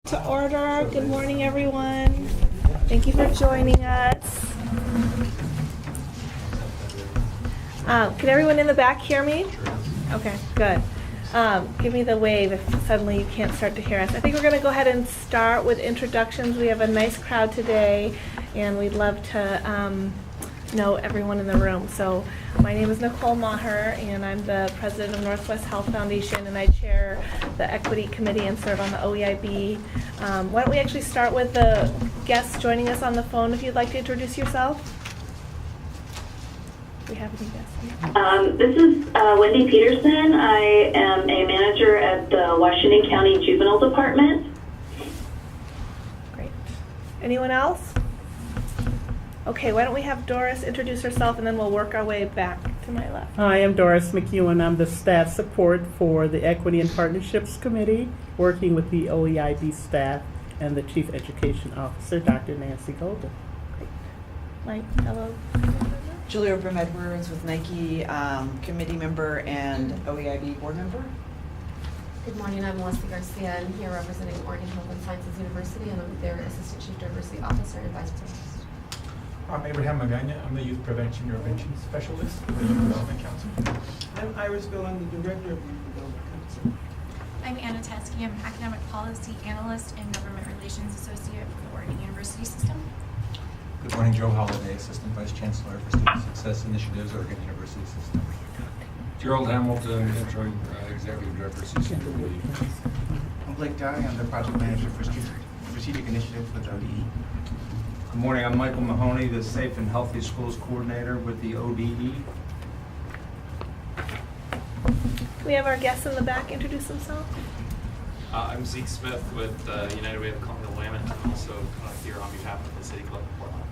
To order. Good morning, everyone. Thank you for joining us. Can everyone in the back hear me? Okay, good. Give me the wave if suddenly you can't start to hear us. I think we're going to go ahead and start with introductions. We have a nice crowd today, and we'd love to know everyone in the room. So my name is Nicole Maher, and I'm the president of Northwest Health Foundation, and I chair the Equity Committee and serve on the OEIB. Why don't we actually start with the guests joining us on the phone, if you'd like to introduce yourself. Do we have any guests? This is Wendy Peterson. I am a manager at the Washington County Juvenile Department. Great. Anyone else? Okay, why don't we have Doris introduce herself, and then we'll work our way back to my left. Hi, I'm Doris McEwen. I'm the staff support for the Equity and Partnerships Committee, working with the OEIB staff and the Chief Education Officer, Dr. Nancy Golden. Great. Mike, hello. Julia Brim Edwards with Nike, committee member and OEIB board member. Good morning, I'm Leslie Garcia. I'm here representing Oregon Health and Sciences University, and I'm their Assistant Chief Diversity Officer and Vice President. I'm Abraham Magana. I'm the Youth Prevention Intervention Specialist with the Youth Development Council. I'm Iris Bill. I'm the Director of Youth Development Council. I'm Anna Teskey. I'm Academic Policy Analyst and Government Relations Associate with the Oregon University System. Good morning, Joe Holliday, Assistant Vice Chancellor for Student Success Initiatives, Oregon University System. Gerald Hamilton, Interim Executive Director, CCW. I'm Blake Dye. I'm the Project Manager for Strategic Initiatives with ODE. Good morning, I'm Michael Mahoney, the Safe and Healthy Schools Coordinator with the ODE. Can we have our guests in the back introduce themselves? I'm Zeke Smith with United Way of the Colonial Willamette, and also here on behalf of the City Club of Portland.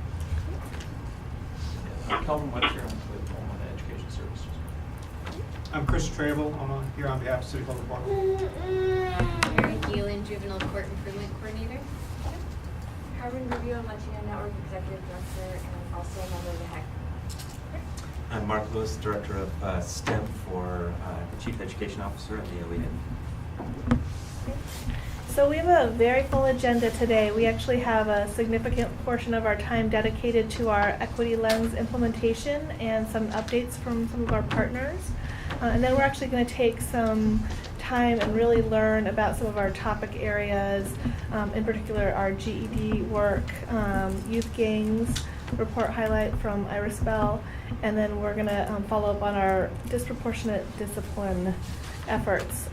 I'm Kelvin Webster, I'm with Portland Education Services. I'm Chris Trable. I'm here on behalf of City Club of Portland. Mary Geelan, Juvenile Court Improvement Coordinator. Carmen Rubio, Latino Network Executive Director, and also a member of the HEC. I'm Mark Lewis, Director of STEM for the Chief Education Officer at the OEIB. So we have a very full agenda today. We actually have a significant portion of our time dedicated to our Equity Lens implementation and some updates from some of our partners. And then we're actually going to take some time and really learn about some of our topic areas, in particular our GED work, youth gangs, report highlight from Iris Bell, and then we're going to follow up on our disproportionate discipline efforts.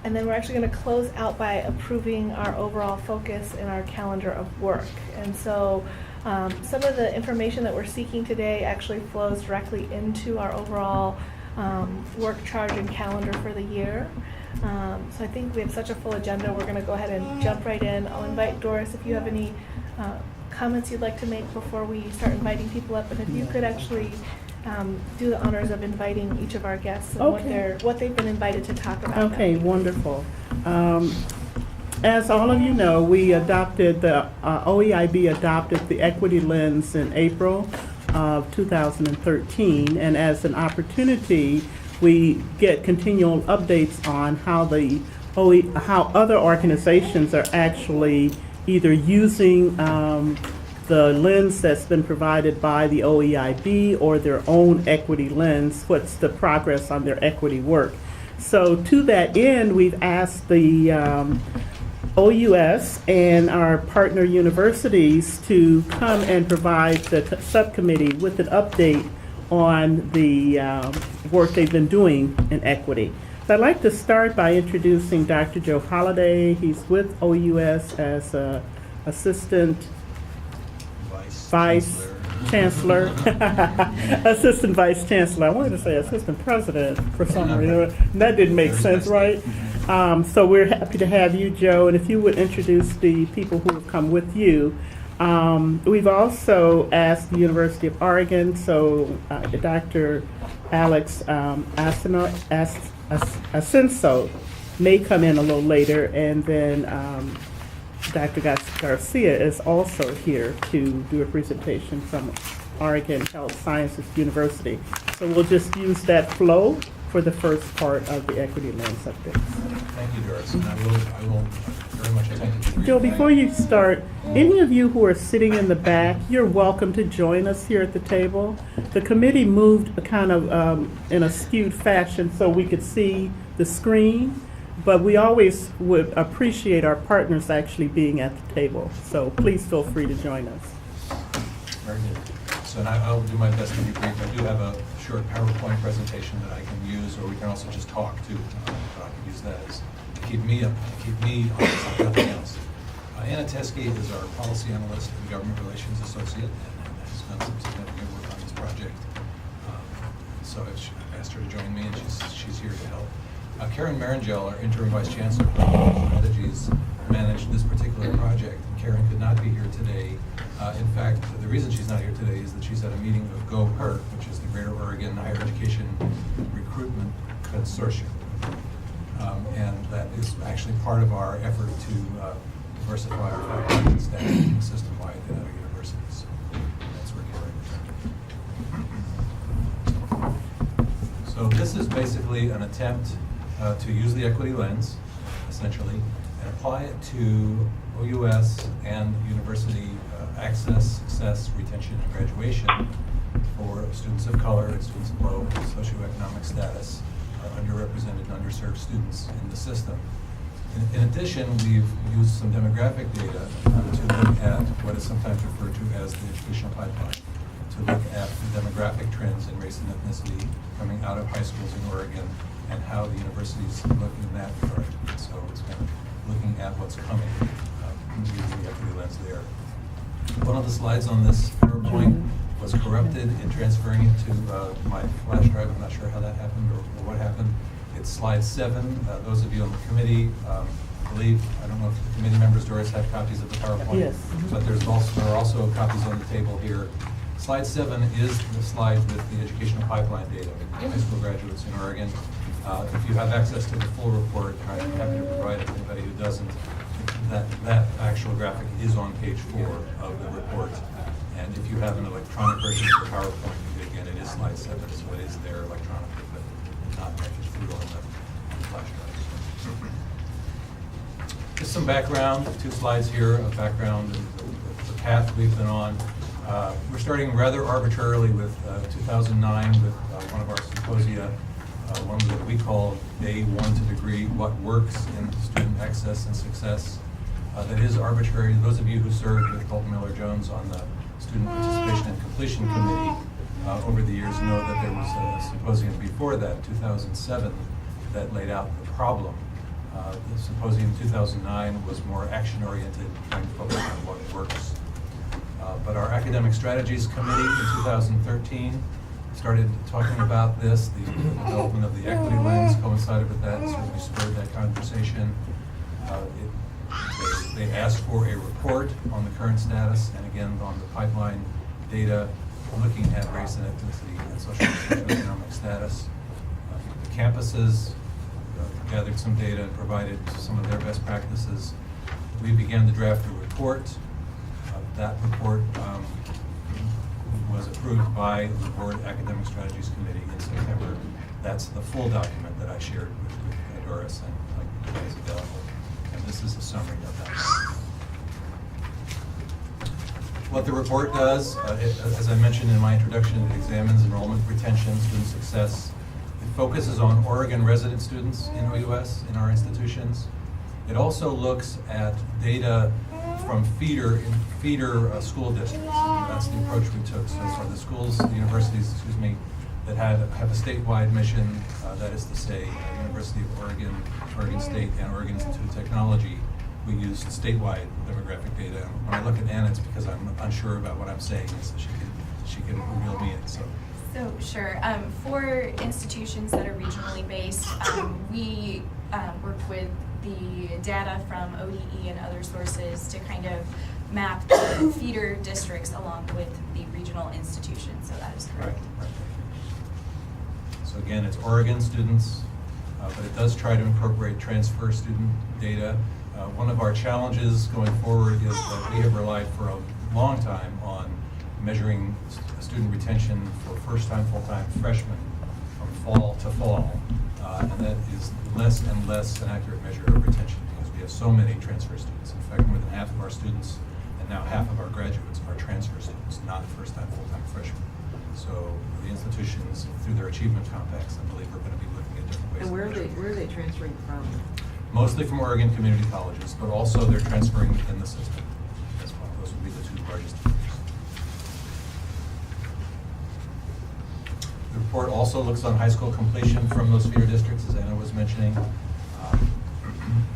And then we're actually going to close out by approving our overall focus in our calendar of work. And so some of the information that we're seeking today actually flows directly into our overall work charge and calendar for the year. So I think we have such a full agenda, we're going to go ahead and jump right in. I'll invite Doris if you have any comments you'd like to make before we start inviting people up, and if you could actually do the honors of inviting each of our guests and what they've been invited to talk about. Okay, wonderful. As all of you know, we adopted the OEIB adopted the Equity Lens in April of 2013, and as an opportunity, we get continual updates on how other organizations are actually either using the lens that's been provided by the OEIB or their own equity lens, what's the progress on their equity work. So to that end, we've asked the OUS and our partner universities to come and provide the subcommittee with an update on the work they've been doing in equity. So I'd like to start by introducing Dr. Joe Holliday. He's with OUS as Assistant Vice Chancellor, Assistant Vice Chancellor. I wanted to say Assistant President for some reason. That didn't make sense, right? So we're happy to have you, Joe, and if you would introduce the people who have come with you. We've also asked the University of Oregon, so Dr. Alex Asenso may come in a little later, and then Dr. Garcia is also here to do a presentation from Oregon Health Sciences University. So we'll just use that flow for for the first part of the equity lens updates. Thank you, Doris, and I will very much attentively read. Joe, before you start, any of you who are sitting in the back, you're welcome to join us here at the table. The committee moved kind of in a skewed fashion so we could see the screen, but we always would appreciate our partners actually being at the table. So please feel free to join us. Very good. So and I'll do my best to be brief. I do have a short PowerPoint presentation that I can use, or we can also just talk too. But I can use that as to keep me on if nothing else. Anna Teskey is our policy analyst and government relations associate, and has done some significant work on this project. So I've asked her to join me, and she's here to help. Karen Marangel, our interim vice chancellor for strategies, managed this particular project. Karen could not be here today. In fact, the reason she's not here today is that she's at a meeting of GoHERT, which is the Greater Oregon Higher Education Recruitment Consortium. And that is actually part of our effort to diversify our faculty staff system-wide at our universities. That's where Karen is. So this is basically an attempt to use the equity lens, essentially, and apply it to OUS and university access, success, retention, and graduation for students of color and students of low socioeconomic status, underrepresented and underserved students in the system. In addition, we've used some demographic data to look at what is sometimes referred to as the educational pipeline, to look at the demographic trends in race and ethnicity coming out of high schools in Oregon and how the universities look in that regard. So it's kind of looking at what's coming using the equity lens there. One of the slides on this PowerPoint was corrupted in transferring it to my flash drive. I'm not sure how that happened or what happened. It's slide 7. Those of you on the committee, I don't know if the committee members, Doris, have copies of the PowerPoint. Yes. But there are also copies on the table here. Slide 7 is the slide with the educational pipeline data for high school graduates in Oregon. If you have access to the full report, I'm happy to provide it to anybody who doesn't. That actual graphic is on page 4 of the report. And if you have an electronic version of the PowerPoint, again, it is slide 7, so it is there electronically, but not packaged through on the flash drive. Just some background, 2 slides here of background and the path we've been on. We're starting rather arbitrarily with 2009 with one of our symposia, one that we call Day 1 to Degree, What Works in Student Access and Success. That is arbitrary. Those of you who served with Dalton Miller-Jones on the Student Participation and Completion Committee over the years know that there was a symposium before that, 2007, that laid out the problem. The symposium 2009 was more action-oriented, trying to focus on what works. But our Academic Strategies Committee in 2013 started talking about this. The development of the equity lens coincided with that and certainly spurred that conversation. They asked for a report on the current status and again on the pipeline data looking at race and ethnicity and socioeconomic status. The campuses gathered some data and provided some of their best practices. We began to draft a report. That report was approved by the Board Academic Strategies Committee in September. That's the full document that I shared with Doris and is available. And this is a summary of that. What the report does, as I mentioned in my introduction, it examines enrollment, retention, student success. It focuses on Oregon resident students in OUS, in our institutions. It also looks at data from feeder school districts. That's the approach we took. So for the schools, the universities, that have a statewide mission, that is to say, University of Oregon, Oregon State, and Oregon Institute of Technology, we used statewide demographic data. And when I look at Anna, it's because I'm unsure about what I'm saying, so she can reel me in. So sure. For institutions that are regionally based, we work with the data from ODE and other sources to kind of map the feeder districts along with the regional institutions. So that is correct. Right. So again, it's Oregon students, but it does try to incorporate transfer student data. One of our challenges going forward is that we have relied for a long time on measuring student retention for first-time, full-time freshmen from fall to fall, and that is less and less an accurate measure of retention because we have so many transfer students. In fact, more than half of our students and now half of our graduates are transfer students, not first-time, full-time freshmen. So the institutions, through their achievement compacts, I believe we're going to be looking at different ways. And of where measuring. are they transferring from? Mostly from Oregon community colleges, but also they're transferring within the system as well. Those would be the two largest feeders. The report also looks on high school completion from those feeder districts, as Anna was mentioning,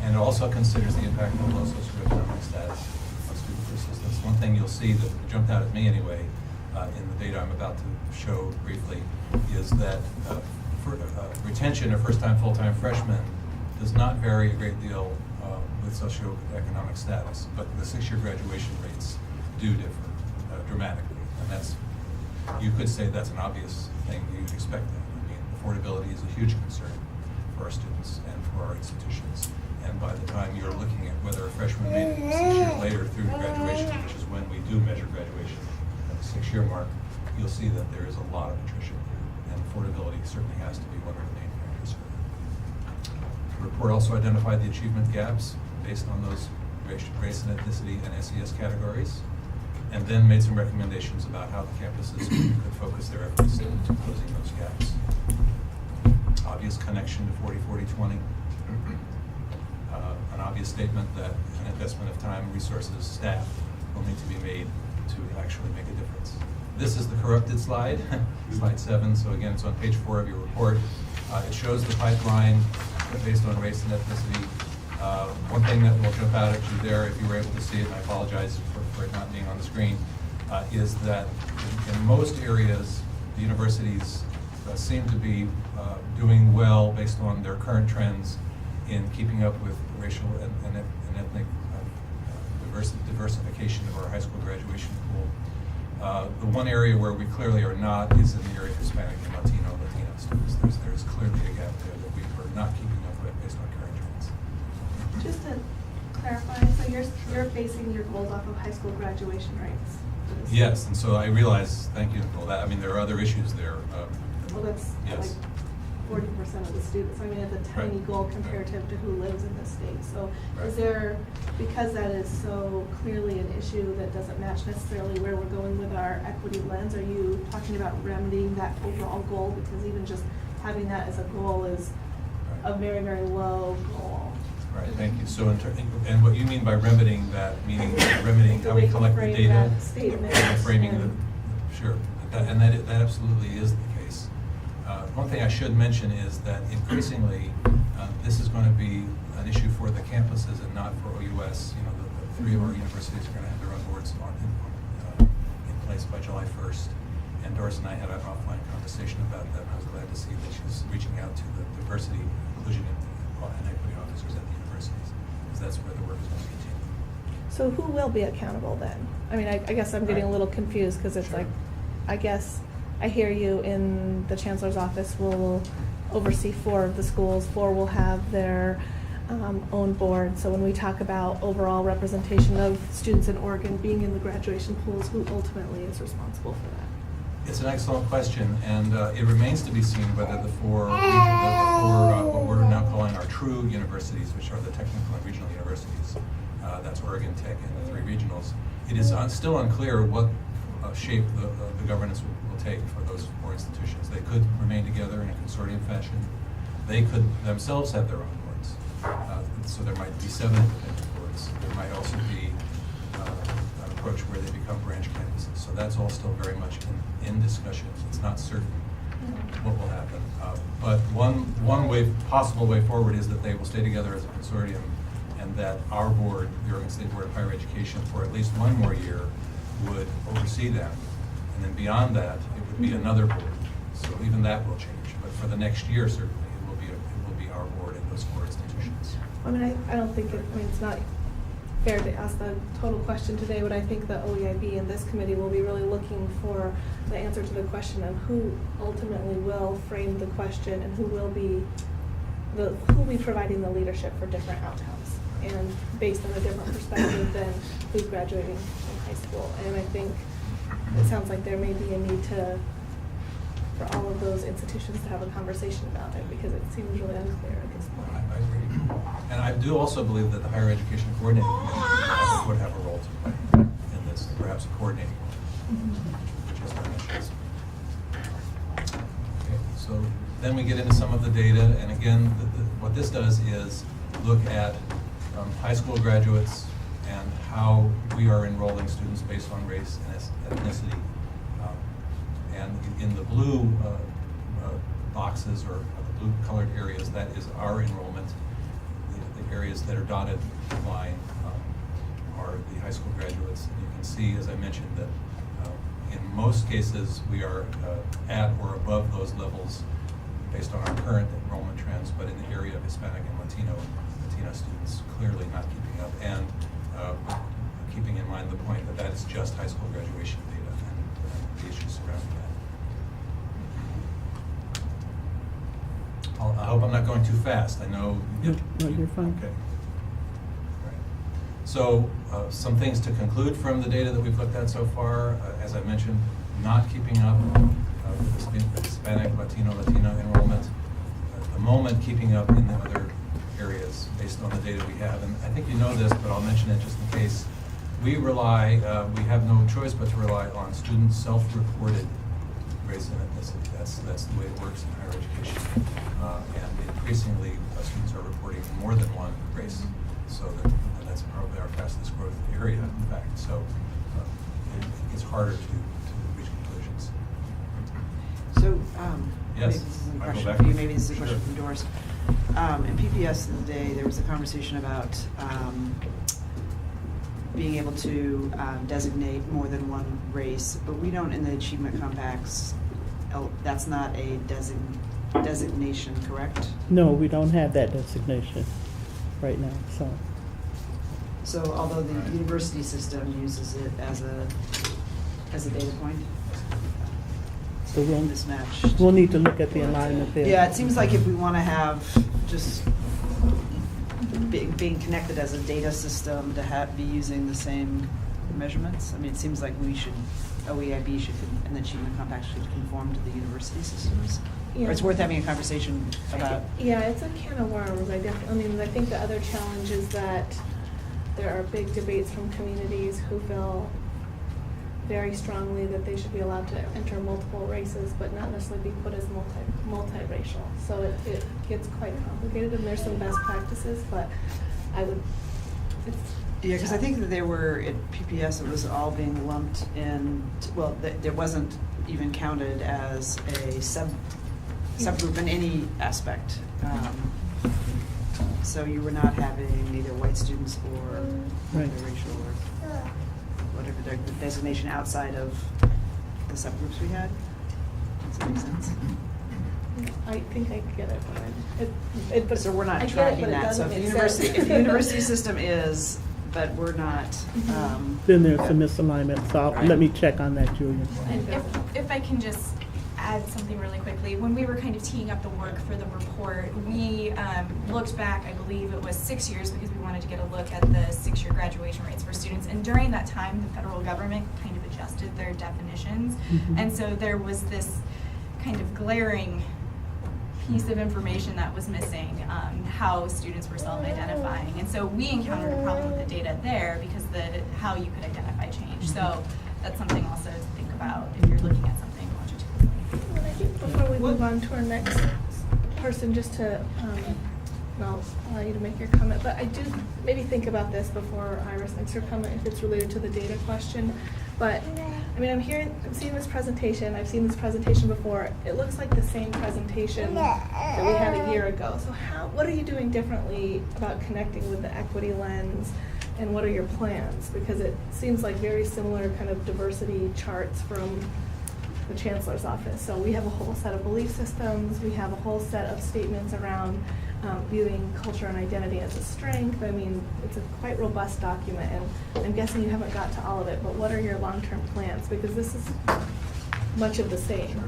and it also considers the impact of low socioeconomic status on student persistence. One thing you'll see that jumped out at me anyway in the data I'm about to show briefly is that retention of first-time, full-time freshmen does not vary a great deal with socioeconomic status, but the six-year graduation rates do differ dramatically, and that's, you could say that's an obvious thing. You'd expect that. I mean, affordability is a huge concern for our students and for our institutions, and by the time you're looking at whether a freshman made it 6 years later through graduation, which is when we do measure graduation at the 6-year mark, you'll see that there is a lot of attrition there, and affordability certainly has to be one of the main factors for that. The report also identified the achievement gaps based on those race and ethnicity and SES categories, and then made some recommendations about how the campuses could focus their efforts into closing those gaps. Obvious connection to 40-40-20. An obvious statement that an investment of time, resources, staff will need to be made to actually make a difference. This is the corrupted slide, slide 7. So again, it's on page 4 of your report. It shows the pipeline based on race and ethnicity. One thing that will jump out at you there, if you were able to see it, and I apologize for it not being on the screen, is that in most areas, the universities seem to be doing well based on their current trends in keeping up with racial and ethnic diversification of our high school graduation pool. The one area where we clearly are not is in the area of Hispanic and Latino students. There's clearly a gap there that we are not keeping up with based on current trends. Just to clarify, so you're basing your goals off of high school graduation rates? Yes, and so I realize, thank you, Nicole, that, I mean, there are other issues there. Well, that's Yes. like 40% of the students. I mean, it's a tiny Right. goal comparative to who lives in the state. So Right. is there, because that is so clearly an issue that doesn't match necessarily where we're going with our equity lens, are you talking about remedying that overall goal? Because even just having that as a goal is a very, very low goal. Right, thank you. So, and what you mean by remedying that, meaning remedying how we collect the Frame data? that statement Framing and- sure, and that absolutely is the case. One thing I should mention is that increasingly, this is going to be an issue for the campuses and not for OUS. You know, the 3 of our universities are going to have their own boards in place by July 1st. And Doris and I had an offline conversation about that, and I was glad to see that she's reaching out to the diversity, inclusion, and equity officers at the universities, because that's where the work is going to continue. So who will be accountable then? I mean, I guess I'm getting a little confused because it's Sure. like, I guess I hear you in the chancellor's office will oversee 4 of the schools, 4 will have their own board. So when we talk about overall representation of students in Oregon being in the graduation pools, who ultimately is responsible for that? It's an excellent question, and it remains to be seen whether the four what we're now calling our true universities, which are the technical and regional universities, that's Oregon Tech and the 3 regionals, it is still unclear what shape the governance will take for those 4 institutions. They could remain together in a consortium fashion. They could themselves have their own boards. So there might be 7 independent boards. There might also be an approach where they become branch campuses. So that's all still very much in discussion. It's not certain what will happen. But one possible way forward is that they will stay together as a consortium, and that our board, the Oregon State Board of Higher Education, for at least 1 more year, would oversee them. And then beyond that, it would be another board. So even that will change. But for the next year, certainly, it will be our board and those 4 institutions. I mean, I don't think it's not fair to ask the total question today, but I think the OEIB and this committee will be really looking for the answer to the question of who ultimately will frame the question and who will be providing the leadership for different outcomes, and based on a different perspective than who's graduating from high school. And I think it sounds like there may be a need to for all of those institutions to have a conversation about it, because it seems really unclear at this point. I agree. And I do also believe that the Higher Education Coordinating Committee would have a role to play in this, perhaps a coordinating role, which is not issues. Okay, so then we get into some of the data, and again, what this does is look at high school graduates and how we are enrolling students based on race and ethnicity. And in the blue boxes, or the blue colored areas, that is our enrollment. The areas that are dotted line are the high school graduates. And you can see, as I mentioned, that in most cases we are at or above those levels based on our current enrollment trends, but in the area of Hispanic and Latino students, clearly not keeping up. And keeping in mind the point that that is just high school graduation data and the issues surrounding that. I hope I'm not going too fast. I know. No, you're fine. Okay. Right. So some things to conclude from the data that we've looked at so far. As I mentioned, not keeping up with the Hispanic, Latino enrollment. At the moment, keeping up in the other areas based on the data we have. And I think you know this, but I'll mention it just in case. We rely, we have no choice but to rely on students' self-reported race and ethnicity. That's the way it works in higher education. And increasingly, students are reporting more than one race. So that's probably our fastest growth area, in fact. So it's harder to reach conclusions. So, yes, maybe this is a Michael question Beck. for you, maybe this is a Sure. question for Doris. In PPS today, there was a conversation about being able to designate more than one race, but we don't in the achievement compacts. That's not a designation, correct? No, we don't have that designation right now, so. So although the university system uses it as a data point, So mismatched. we'll need to look at the alignment there. Yeah, it seems like if we want to have just being connected as a data system to be using the same measurements, I mean, it seems like we should, OEIB should, and the Achievement Compact should conform to the university systems. Yeah. Or it's worth having a conversation about. Yeah, it's a can of worms. I think the other challenge is that there are big debates from communities who feel very strongly that they should be allowed to enter multiple races, but not necessarily be put as multiracial. So it gets quite complicated, and there's some best practices, but Yeah, because I think that there were, at PPS, it was all being lumped in, well, there wasn't even counted as a subgroup in any aspect. So you were not having either white students or multiracial or whatever the designation outside of the subgroups we had. Does that make sense? I think I get it, but So we're not I get it, tracking but it that. So doesn't if make sense. the university system is, but we're not. Then there's a misalignment, so let me check on that, Julia. And if I can just add something really quickly, when we were kind of teeing up the work for the report, we looked back, I believe it was 6 years, because we wanted to get a look at the 6-year graduation rates for students. And during that time, the federal government kind of adjusted their definitions. And so there was this kind of glaring piece of information that was missing, how students were self-identifying. And so we encountered a problem with the data there because how you could identify change. So that's something also to think about if you're looking at something longitudinally. Well, I think before we move on to our next person, just to, I'll allow you to make your comment, but I do maybe think about this before Iris makes her comment if it's related to the data question. But I mean, I'm seeing this presentation. I've seen this presentation before. It looks like the same presentation that we had a year ago. So what are you doing differently about connecting with the equity lens, and what are your plans? Because it seems like very similar kind of diversity charts from the Chancellor's office. So we have a whole set of belief systems. We have a whole set of statements around viewing culture and identity as a strength. I mean, it's a quite robust document, and I'm guessing you haven't got to all of it, but what are your long-term plans? Because this is much of the same.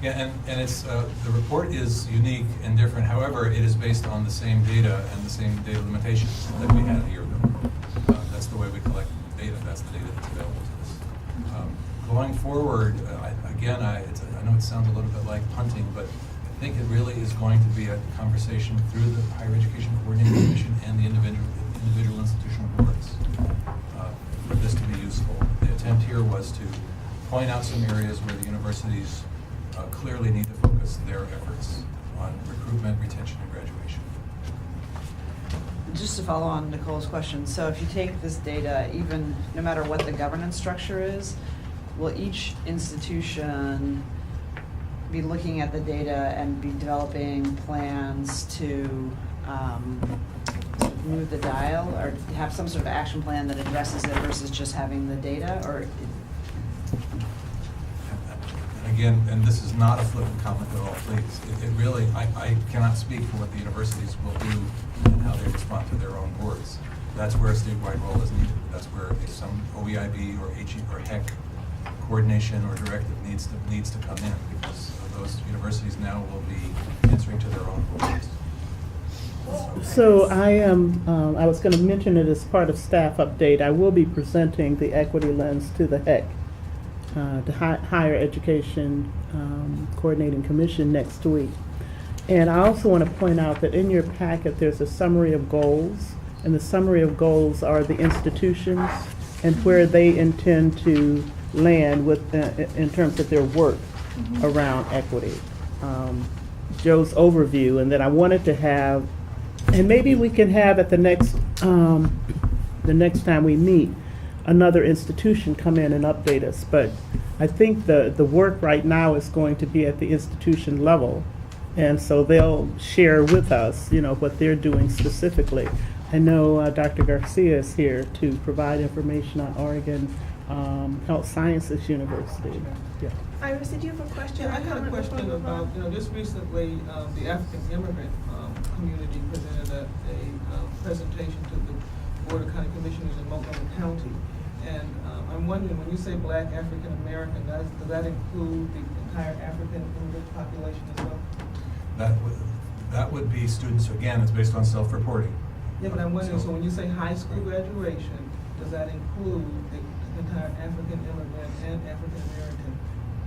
Yeah, and it's the report is unique and different. However, it is based on the same data and the same data limitations that we had a year ago. That's the way we collect data. That's the data that's available to us. going forward, I know it sounds a little bit like punting, but I think it really is going to be a conversation through the Higher Education Coordinating Commission and the individual institutional boards for this to be useful. The attempt here was to point out some areas where the universities clearly need to focus their efforts on recruitment, retention, and graduation. Just to follow on Nicole's question, so if you take this data, even no matter what the governance structure is, will each institution be looking at the data and be developing plans to move the dial, or have some sort of action plan that addresses it versus just having the data? Or Again, and this is not a flippant comment at all, please. It really, I cannot speak for what the universities will do and how they respond to their own boards. That's where a statewide role is needed. That's where some OEIB or HE or HEC coordination or directive needs to come in, because those universities now will be answering to their own boards. So I was going to mention it as part of staff update. I will be presenting the equity lens to the HEC, the Higher Education Coordinating Commission next week. And I also want to point out that in your packet there's a summary of goals, and the summary of goals are the institutions and where they intend to land with in terms of their work around equity. Joe's overview, and then I wanted to have, and maybe we can have at the next time we meet, another institution come in and update us. But I think the work right now is going to be at the institution level, and so they'll share with us, what they're doing specifically. I know Dr. Garcia is here to provide information on Oregon Health Sciences University. Yeah. Iris, did you have a question? Yeah, I had a question about, just recently, the African immigrant community presented a presentation to the Board of County Commissioners in Montgomery County. And I'm wondering, when you say Black African American, does that include the entire African immigrant population as well? That would be students, again, it's based on self-reporting. Yeah, but I'm wondering, so when you say high school graduation, does that include the entire African immigrant and African American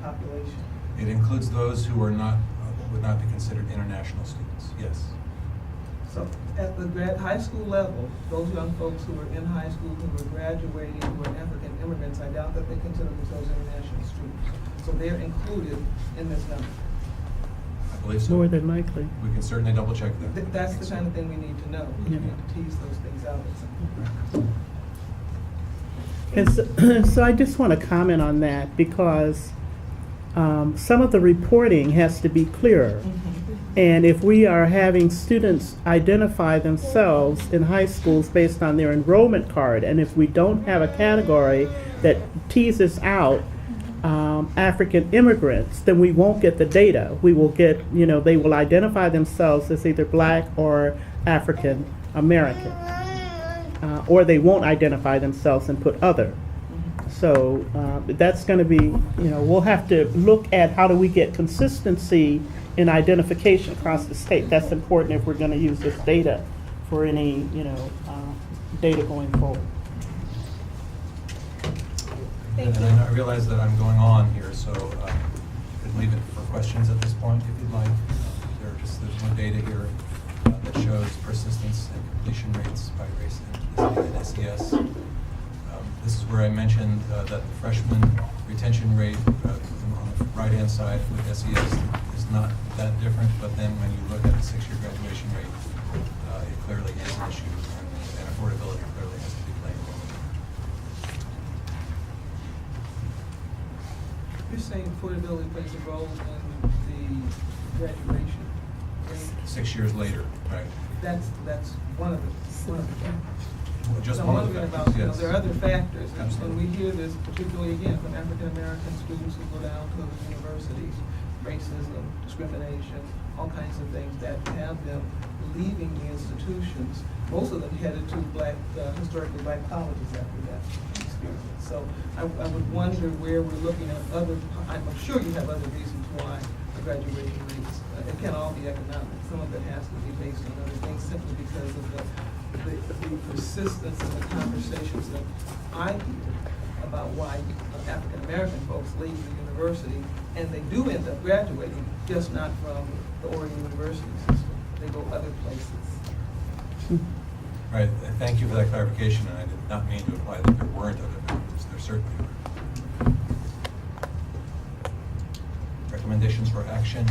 population? It includes those who are not, would not be considered international students, yes. So at the high school level, those young folks who are in high school, who are graduating, who are African immigrants, I doubt that they consider themselves international students. So they're included in this number. I believe so. More than likely. We can certainly double check that. That's the kind of thing we need to know. We need to tease those things out at some point. And so I just want to comment on that, because some of the reporting has to be clearer. And if we are having students identify themselves in high schools based on their enrollment card, and if we don't have a category that teases out African immigrants, then we won't get the data. We will get, they will identify themselves as either Black or African American, or they won't identify themselves and put other. So that's going to be, we'll have to look at how do we get consistency in identification across the state. That's important if we're going to use this data for any, data going forward. Thank and you. I realize that I'm going on here, so you could leave it for questions at this point if you'd like. There's no data here that shows persistence and completion rates by race and SES. This is where I mentioned that the freshman retention rate on the right-hand side with SES is not that different, but then when you look at the 6-year graduation rate, it clearly is an issue, and affordability clearly has to be playing a role. You're saying affordability plays a role in the graduation rate? 6 years later, right? That's one of the factors. Well, just So one I'm of the wondering factors, about, yes. there are other factors, and Absolutely. we hear this particularly again from African American students who go down to the universities, racism, discrimination, all kinds of things that have them leaving the institutions. Most of them headed to historically black colleges after that experience. So I would wonder where we're looking at other, I'm sure you have other reasons why the graduation rates, it can't all be economic. Some of it has to be based on other things simply because of the persistence in the conversations that I hear about why African American folks leave the university, and they do end up graduating, just not from the Oregon University system. They go other places. Right, thank you for that clarification, and I did not mean to imply that there weren't other members, there certainly are. Recommendations for action.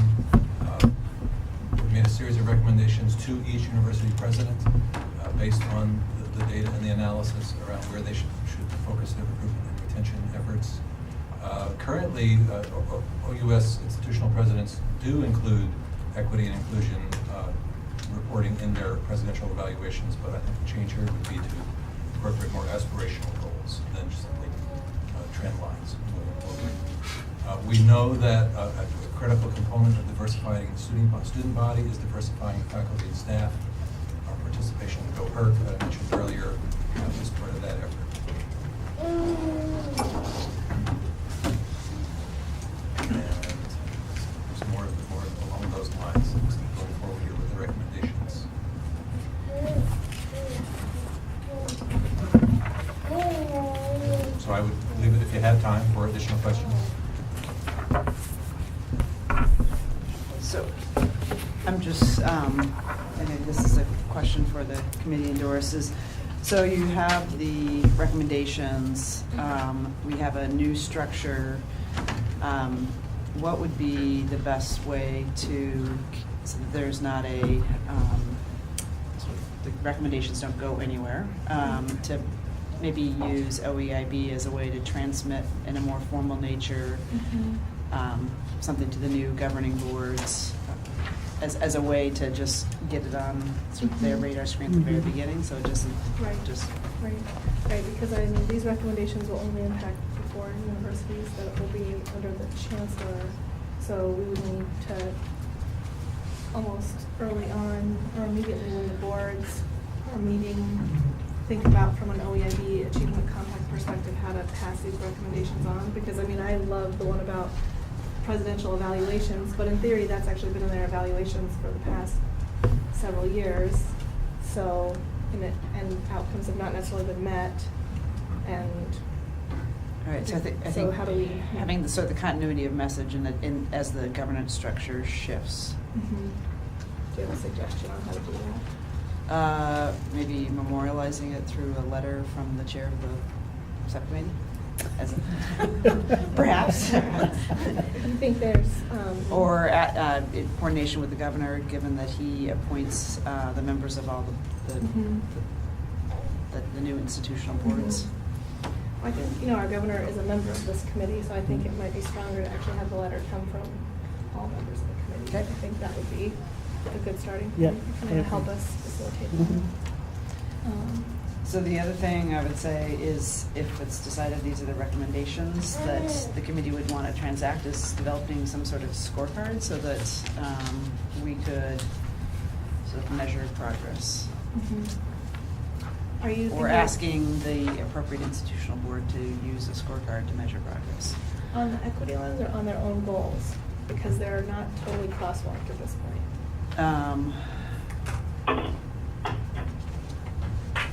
We made a series of recommendations to each university president based on the data and the analysis around where they should focus their recruitment and retention efforts. Currently, OUS institutional presidents do include equity and inclusion reporting in their presidential evaluations, but I think the change here would be to incorporate more aspirational goals than just simply trend lines moving forward. We know that a critical component of diversifying the student body is diversifying faculty and staff. Our participation in GoHERC that I mentioned earlier is part of that effort. And there's more along those lines going forward here with the recommendations. So I would leave it if you have time for additional questions. So, I'm just, I think this is a question for the committee and Doris, is, so you have the recommendations, we have a new structure. What would be the best way to, so that there's not a, sort of the recommendations don't go anywhere, to maybe use OEIB as a way to transmit in a more formal nature, something to the new governing boards, as a way to just get it on sort of their radar screen at the very beginning, so it doesn't just... Right, because I mean, these recommendations will only impact the foreign universities that will be under the chancellor, so we would need to almost early on, or immediately when the boards are meeting, think about from an OEIB achievement compact perspective how to pass these recommendations on, because I mean, I love the one about presidential evaluations, but in theory that's actually been in their evaluations for the past several years, so and outcomes have not necessarily been met, and all right, so I think how do we having the sort of the continuity of message as the governance structure shifts. Do you have a suggestion on how to do that? Maybe memorializing it through a letter from the chair of the subcommittee, as perhaps. Do you think there's or in coordination with the governor, given that he appoints the members of all the new institutional boards? I think, our governor is a member of this committee, so I think it might be stronger to actually have the letter come from all members of the committee. Okay. I think that would be a good starting Yeah. point, kind of help us facilitate that. So the other thing I would say is, if it's decided these are the recommendations, that the committee would want to transact is developing some sort of scorecard so that we could sort of measure progress. Are you or asking the appropriate institutional board to use a scorecard to measure progress. On the equity lens or on their own goals? Because they're not totally crosswalked at this point.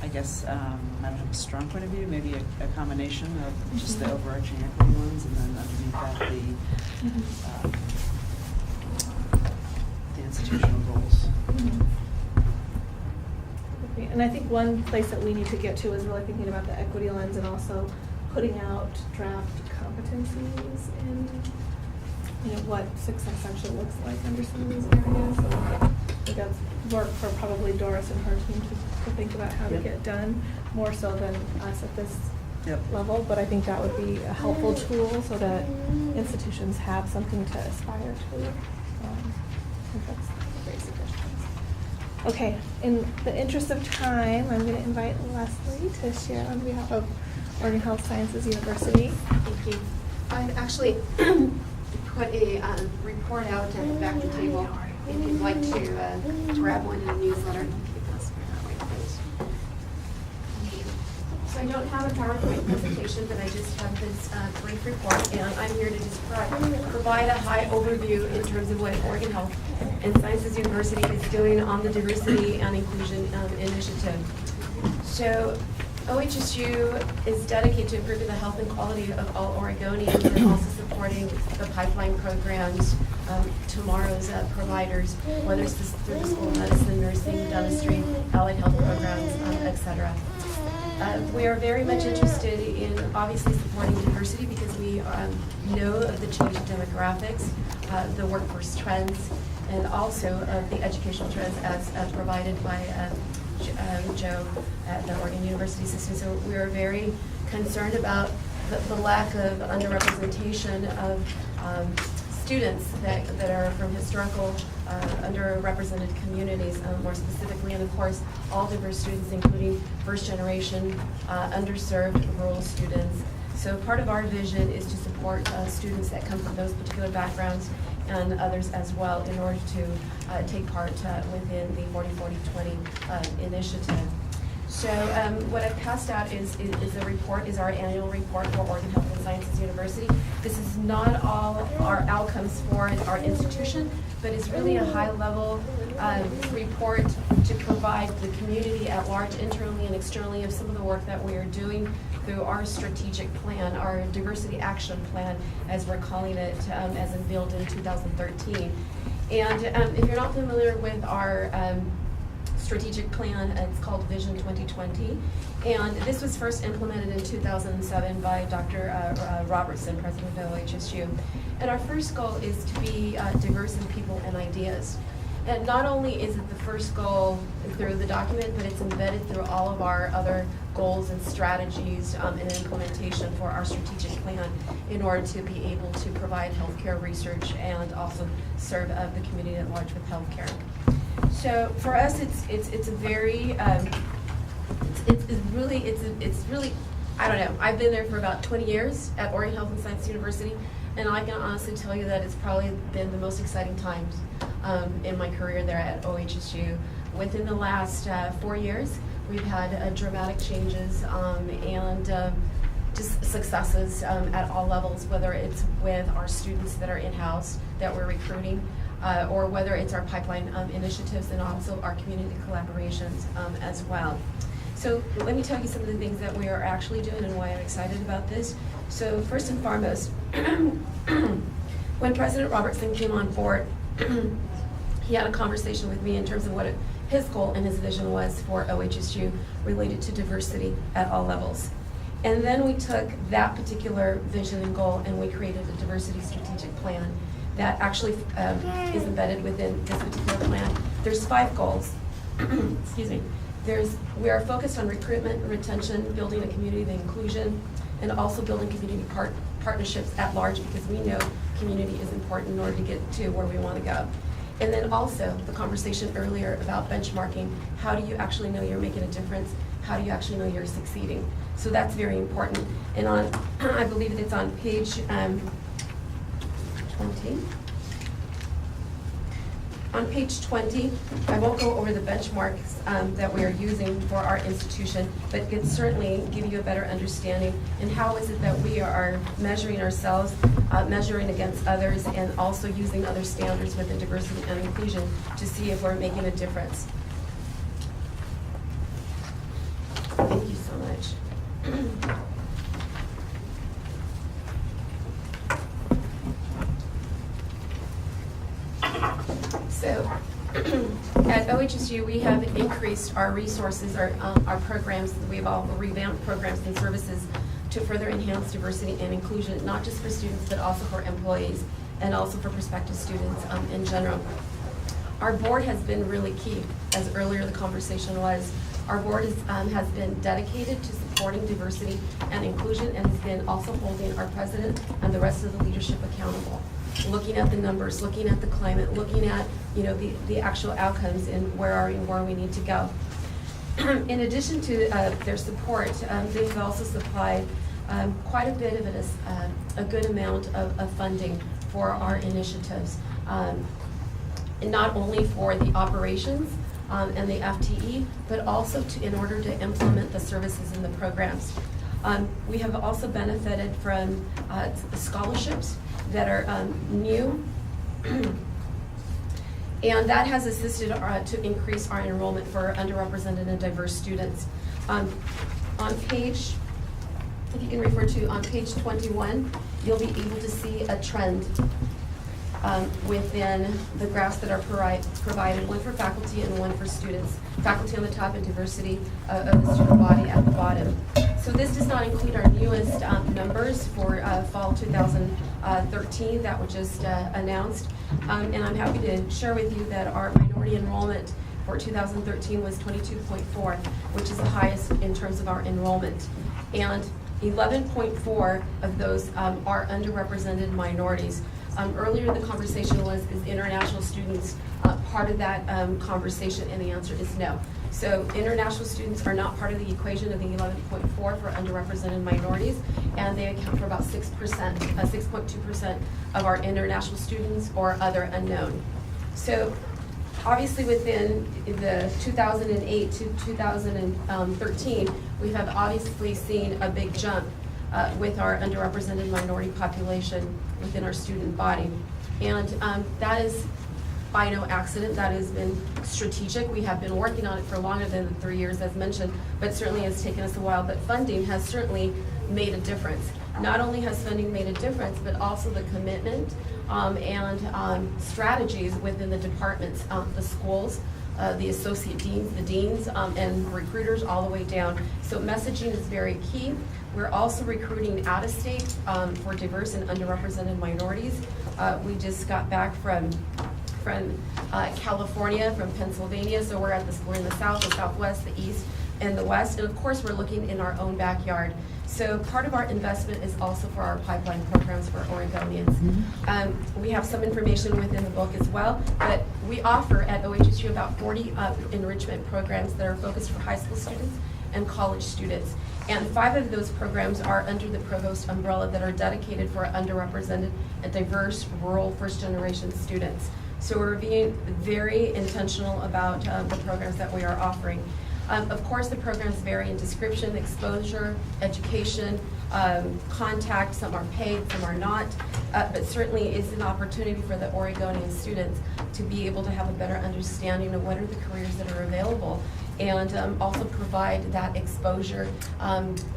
I guess I don't have a strong point of view, maybe a combination of just the overarching equity ones, and then underneath that the institutional goals. And I think one place that we need to get to is really thinking about the equity lens and also putting out draft competencies in what success actually looks like under some of these areas. So I think that's work for probably Doris and her team to think about how to get done, more so than us at this level. But I think that would be a helpful tool so that institutions have something to aspire to. I think that's a great suggestion. Okay, in the interest of time, I'm going to invite Leslie to share on behalf of Oregon Health Sciences University. Thank you. I've actually put a report out at the back of the table if you'd like to grab one in a newsletter. So I don't have a PowerPoint presentation, but I just have this brief report, and I'm here to just provide a high overview in terms of what Oregon Health and Sciences University is doing on the diversity and inclusion initiative. So OHSU is dedicated to improving the health and quality of all Oregonians and also supporting the pipeline programs, tomorrow's providers, whether it's through the School of Medicine, nursing, dentistry, allied health programs, et cetera. We are very much interested in obviously supporting diversity because we know of the changing demographics, the workforce trends, and also of the educational trends as provided by Joe at the Oregon University System. So we are very concerned about the lack of underrepresentation of students that are from historical underrepresented communities, more specifically, and of course, all diverse students, including first generation, underserved rural students. So part of our vision is to support students that come from those particular backgrounds and others as well in order to take part within the 40-40-20 initiative. So what I've passed out is a report, is our annual report for Oregon Health and Sciences University. This is not all our outcomes for our institution, but it's really a high-level report to provide the community at large, internally and externally, of some of the work that we are doing through our strategic plan, our diversity action plan, as we're calling it, as unveiled in 2013. And if you're not familiar with our strategic plan, it's called Vision 2020, and this was first implemented in 2007 by Dr. Robertson, president of OHSU. And our first goal is to be diverse in people and ideas. And not only is it the first goal through the document, but it's embedded through all of our other goals and strategies and implementation for our strategic plan in order to be able to provide healthcare research and also serve the community at large with healthcare. So for us, it's a very it's really I don't know. I've been there for about 20 years at Oregon Health and Sciences University, and I can honestly tell you that it's probably been the most exciting times in my career there at OHSU. Within the last 4 years, we've had dramatic changes and just successes at all levels, whether it's with our students that are in-house that we're recruiting, or whether it's our pipeline initiatives and also our community collaborations as well. So let me tell you some of the things that we are actually doing and why I'm excited about this. So first and foremost, when President Robertson came on board, he had a conversation with me in terms of what his goal and his vision was for OHSU related to diversity at all levels. And then we took that particular vision and goal and we created a diversity strategic plan that actually is embedded within this particular plan. There's 5 goals. Excuse me. We are focused on recruitment, retention, building a community of inclusion, and also building community partnerships at large, because we know community is important in order to get to where we want to go. And then also the conversation earlier about benchmarking. How do you actually know you're making a difference? How do you actually know you're succeeding? So that's very important. And on, I believe it's on page 20. On page 20, I won't go over the benchmarks that we are using for our institution, but it can certainly give you a better understanding and how is it that we are measuring ourselves, measuring against others, and also using other standards within diversity and inclusion to see if we're making a difference. Thank you so much. So at OHSU, we have increased our resources, our programs. We've all revamped programs and services to further enhance diversity and inclusion, not just for students, but also for employees and also for prospective students in general. Our board has been really key, as earlier the conversation was. Our board has been dedicated to supporting diversity and inclusion and has been also holding our president and the rest of the leadership accountable. Looking at the numbers, looking at the climate, looking at the actual outcomes and where we need to go. In addition to their support, they've also supplied quite a bit of a good amount of funding for our initiatives, and not only for the operations and the FTE, but also in order to implement the services and the programs. We have also benefited from scholarships that are new, and that has assisted to increase our enrollment for underrepresented and diverse students. On on page, if you can refer to on page 21, you'll be able to see a trend within the graphs that are provided, one for faculty and one for students. Faculty on the top and diversity of the student body at the bottom. So this does not include our newest numbers for fall 2013 that were just announced. And I'm happy to share with you that our minority enrollment for 2013 was 22.4, which is the highest in terms of our enrollment. And 11.4 of those are underrepresented minorities. Earlier the conversation was, is international students part of that conversation? And the answer is no. So international students are not part of the equation of the 11.4 for underrepresented minorities, and they account for about 6.2% of our international students or other unknown. So obviously within the 2008 to 2013, we have obviously seen a big jump with our underrepresented minority population within our student body. And that is by no accident. That has been strategic. We have been working on it for longer than the 3 years as mentioned, but certainly has taken us a while. But funding has certainly made a difference. Not only has funding made a difference, but also the commitment and strategies within the departments, the schools, the associate deans, the deans, and recruiters all the way down. So messaging is very key. We're also recruiting out of state for diverse and underrepresented minorities. We just got back from California, from Pennsylvania, so we're in the south, the southwest, the east, and the west, and of course we're looking in our own backyard. So part of our investment is also for our pipeline programs for Oregonians. We have some information within the book as well, but we offer at OHSU about 40 enrichment programs that are focused for high school students and college students. And 5 of those programs are under the Provost umbrella that are dedicated for underrepresented and diverse rural first-generation students. So we're being very intentional about the programs that we are offering. Of course, the programs vary in description, exposure, education, contact. Some are paid, some are not. But certainly it's an opportunity for the Oregonian students to be able to have a better understanding of what are the careers that are available, and also provide that exposure,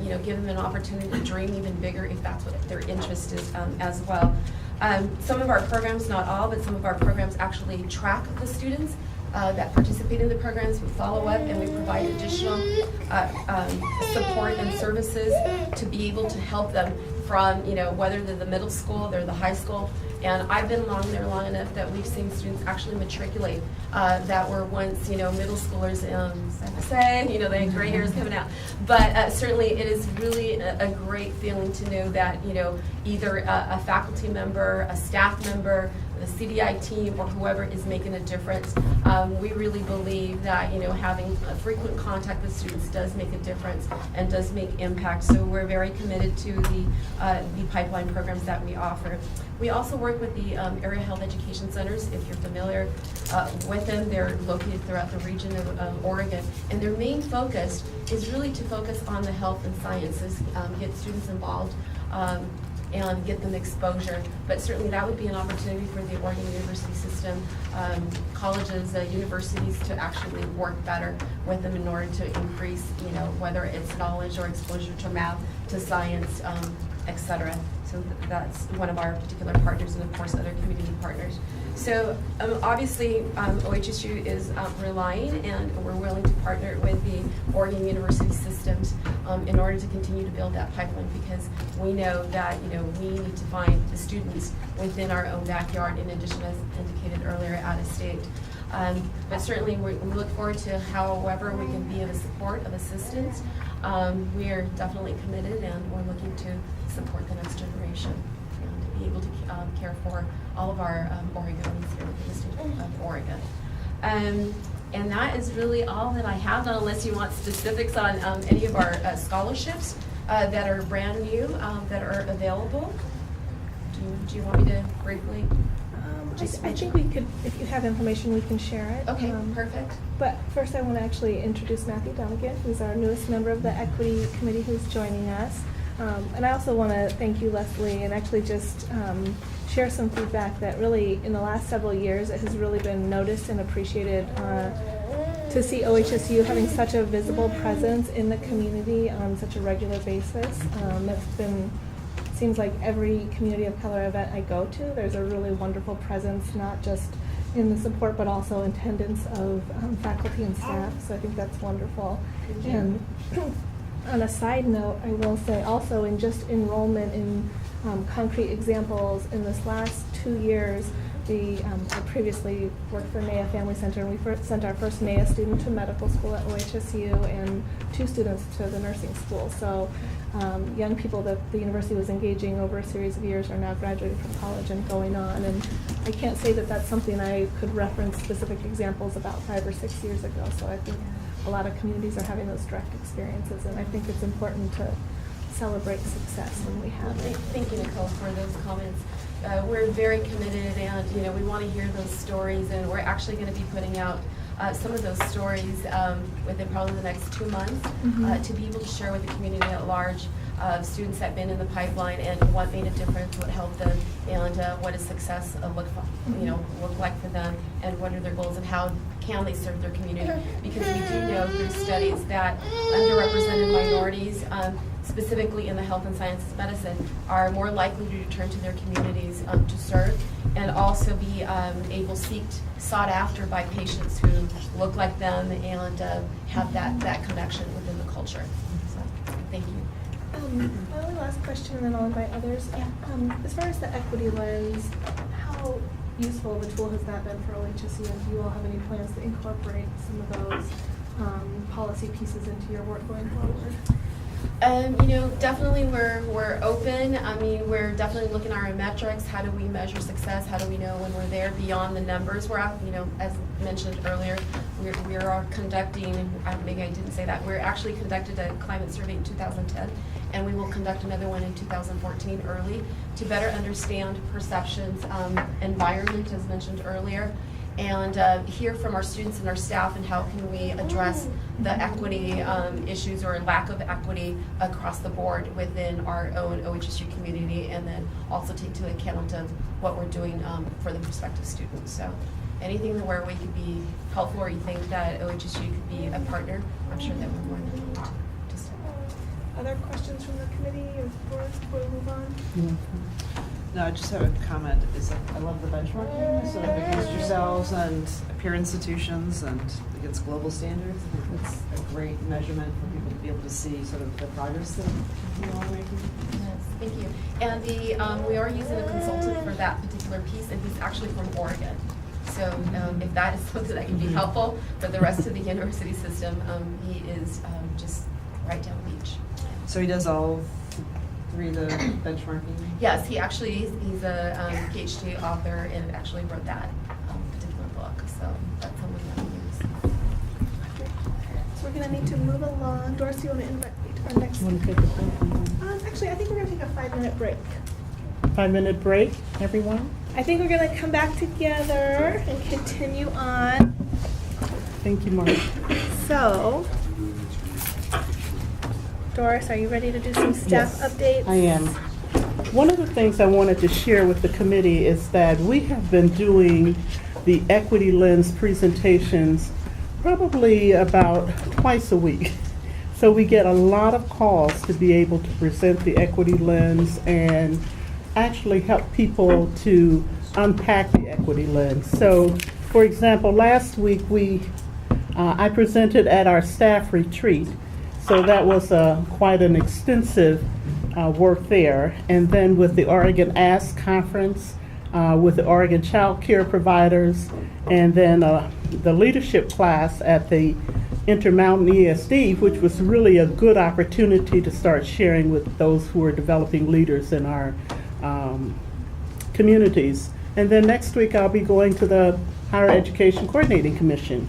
give them an opportunity to dream even bigger if that's what their interest is as well. Some of our programs, not all, but some of our programs actually track the students that participate in the programs. We follow up and we provide additional support and services to be able to help them from, whether they're the middle school, they're the high school. And I've been there long enough that we've seen students actually matriculate that were once, middle schoolers, sad to say, the gray hairs coming out. But certainly it is really a great feeling to know that, either a faculty member, a staff member, the CDI team, or whoever is making a difference. We really believe that, having a frequent contact with students does make a difference and does make impact. So we're very committed to the pipeline programs that we offer. We also work with the area health education centers, if you're familiar with them. They're located throughout the region of Oregon, and their main focus is really to focus on the health and sciences, get students involved, and get them exposure. But certainly that would be an opportunity for the Oregon University system, colleges, universities to actually work better with them in order to increase, whether it's knowledge or exposure to math, to science, etc. So that's one of our particular partners, and of course other community partners. So obviously OHSU is relying, and we're willing to partner with the Oregon University systems in order to continue to build that pipeline, because we know that we need to find the students within our own backyard, in addition, as indicated earlier, out of state. But certainly we look forward to however we can be of a support, of assistance. We are definitely committed, and we're looking to support the next generation and to be able to care for all of our Oregonians here in the state of Oregon. And that is really all that I have, not unless you want specifics on any of our scholarships that are brand new, that are available. Do you want me to briefly? I think we could, if you have information, we can share it. Okay, perfect. But first I want to actually introduce Matthew Donegan, who's our newest member of the Equity Committee, who's joining us. And I also want to thank you, Leslie, and actually just share some feedback that really in the last several years it has really been noticed and appreciated to to see OHSU having such a visible presence in the community on such a regular basis. Seems like every community of color event I go to, there's a really wonderful presence, not just in the support, but also attendance of faculty and staff. So I think that's wonderful. And on a side note, I will say also in just enrollment in concrete examples, in this last 2 years, I previously worked for NAIA Family Center, and we sent our first NAIA student to medical school at OHSU and 2 students to the nursing school. So young people that the university was engaging over a series of years are now graduating from college and going on. And I can't say that that's something I could reference specific examples about 5 or 6 years ago. So I think a lot of communities are having those direct experiences, and I think it's important to celebrate success when we have it. Thank you, Nicole, for those comments. We're very committed, and we want to hear those stories, and we're actually going to be putting out some of those stories within probably the next 2 months to be able to share with the community at large of students that have been in the pipeline and what made a difference, what helped them, and what does success look like for them, and what are their goals and how can they serve their community. Because we do know through studies that underrepresented minorities, specifically in the health and sciences medicine, are more likely to return to their communities to serve, and also be sought after by patients who look like them and have that connection within the culture. So, thank you. My only last question, and then I'll invite others. As far as the equity lens, how useful of a tool has that been for OHSU, and do you all have any plans to incorporate some of those policy pieces into your work going forward? Definitely we're open. I mean, we're definitely looking at our metrics. How do we measure success? How do we know when we're there beyond the numbers we're at? As mentioned earlier, we are conducting, maybe I didn't say that, we're actually conducted a climate survey in 2010, and we will conduct another one in 2014 early to better understand perceptions, environment, as mentioned earlier, and hear from our students and our staff and how can we address the equity issues or lack of equity across the board within our own OHSU community, and then also take into account of what we're doing for the prospective students. So anything where we could be helpful, or you think that OHSU could be a partner, I'm sure that we're more than willing to step up. Other questions from the committee or boards before we move on? No, I just have a comment. I love the benchmarking, so against yourselves and peer institutions and against global standards. I think that's a great measurement for people to be able to see sort of the progress that you all are making. Yes, thank you. And we are using a consultant for that particular piece, and he's actually from Oregon. So if that is something that can be helpful for the rest of the university system, he is just right down the beach. So he does all 3 of the benchmarking? Yes, he's a PhD author and actually wrote that particular book. So that's someone that we use. So we're going to need to move along. Doris, you want to invite our next? Actually, I think we're going to take a 5-minute break. 5-minute break, everyone? I think we're going to come back together and continue on. Thank you, Mark. So, Doris, are you ready to do some staff updates? I am. One of the things I wanted to share with the committee is that we have been doing the Equity Lens presentations probably about twice a week. So we get a lot of calls to be able to present the Equity Lens and actually help people to unpack the Equity Lens. So, for example, last week I presented at our staff retreat. So that was quite an extensive work there. And then with the Oregon Ask Conference, with the Oregon Child Care Providers, and then the leadership class at the Intermountain ESD, which was really a good opportunity to start sharing with those who are developing leaders in our communities. And then next week I'll be going to the Higher Education Coordinating Commission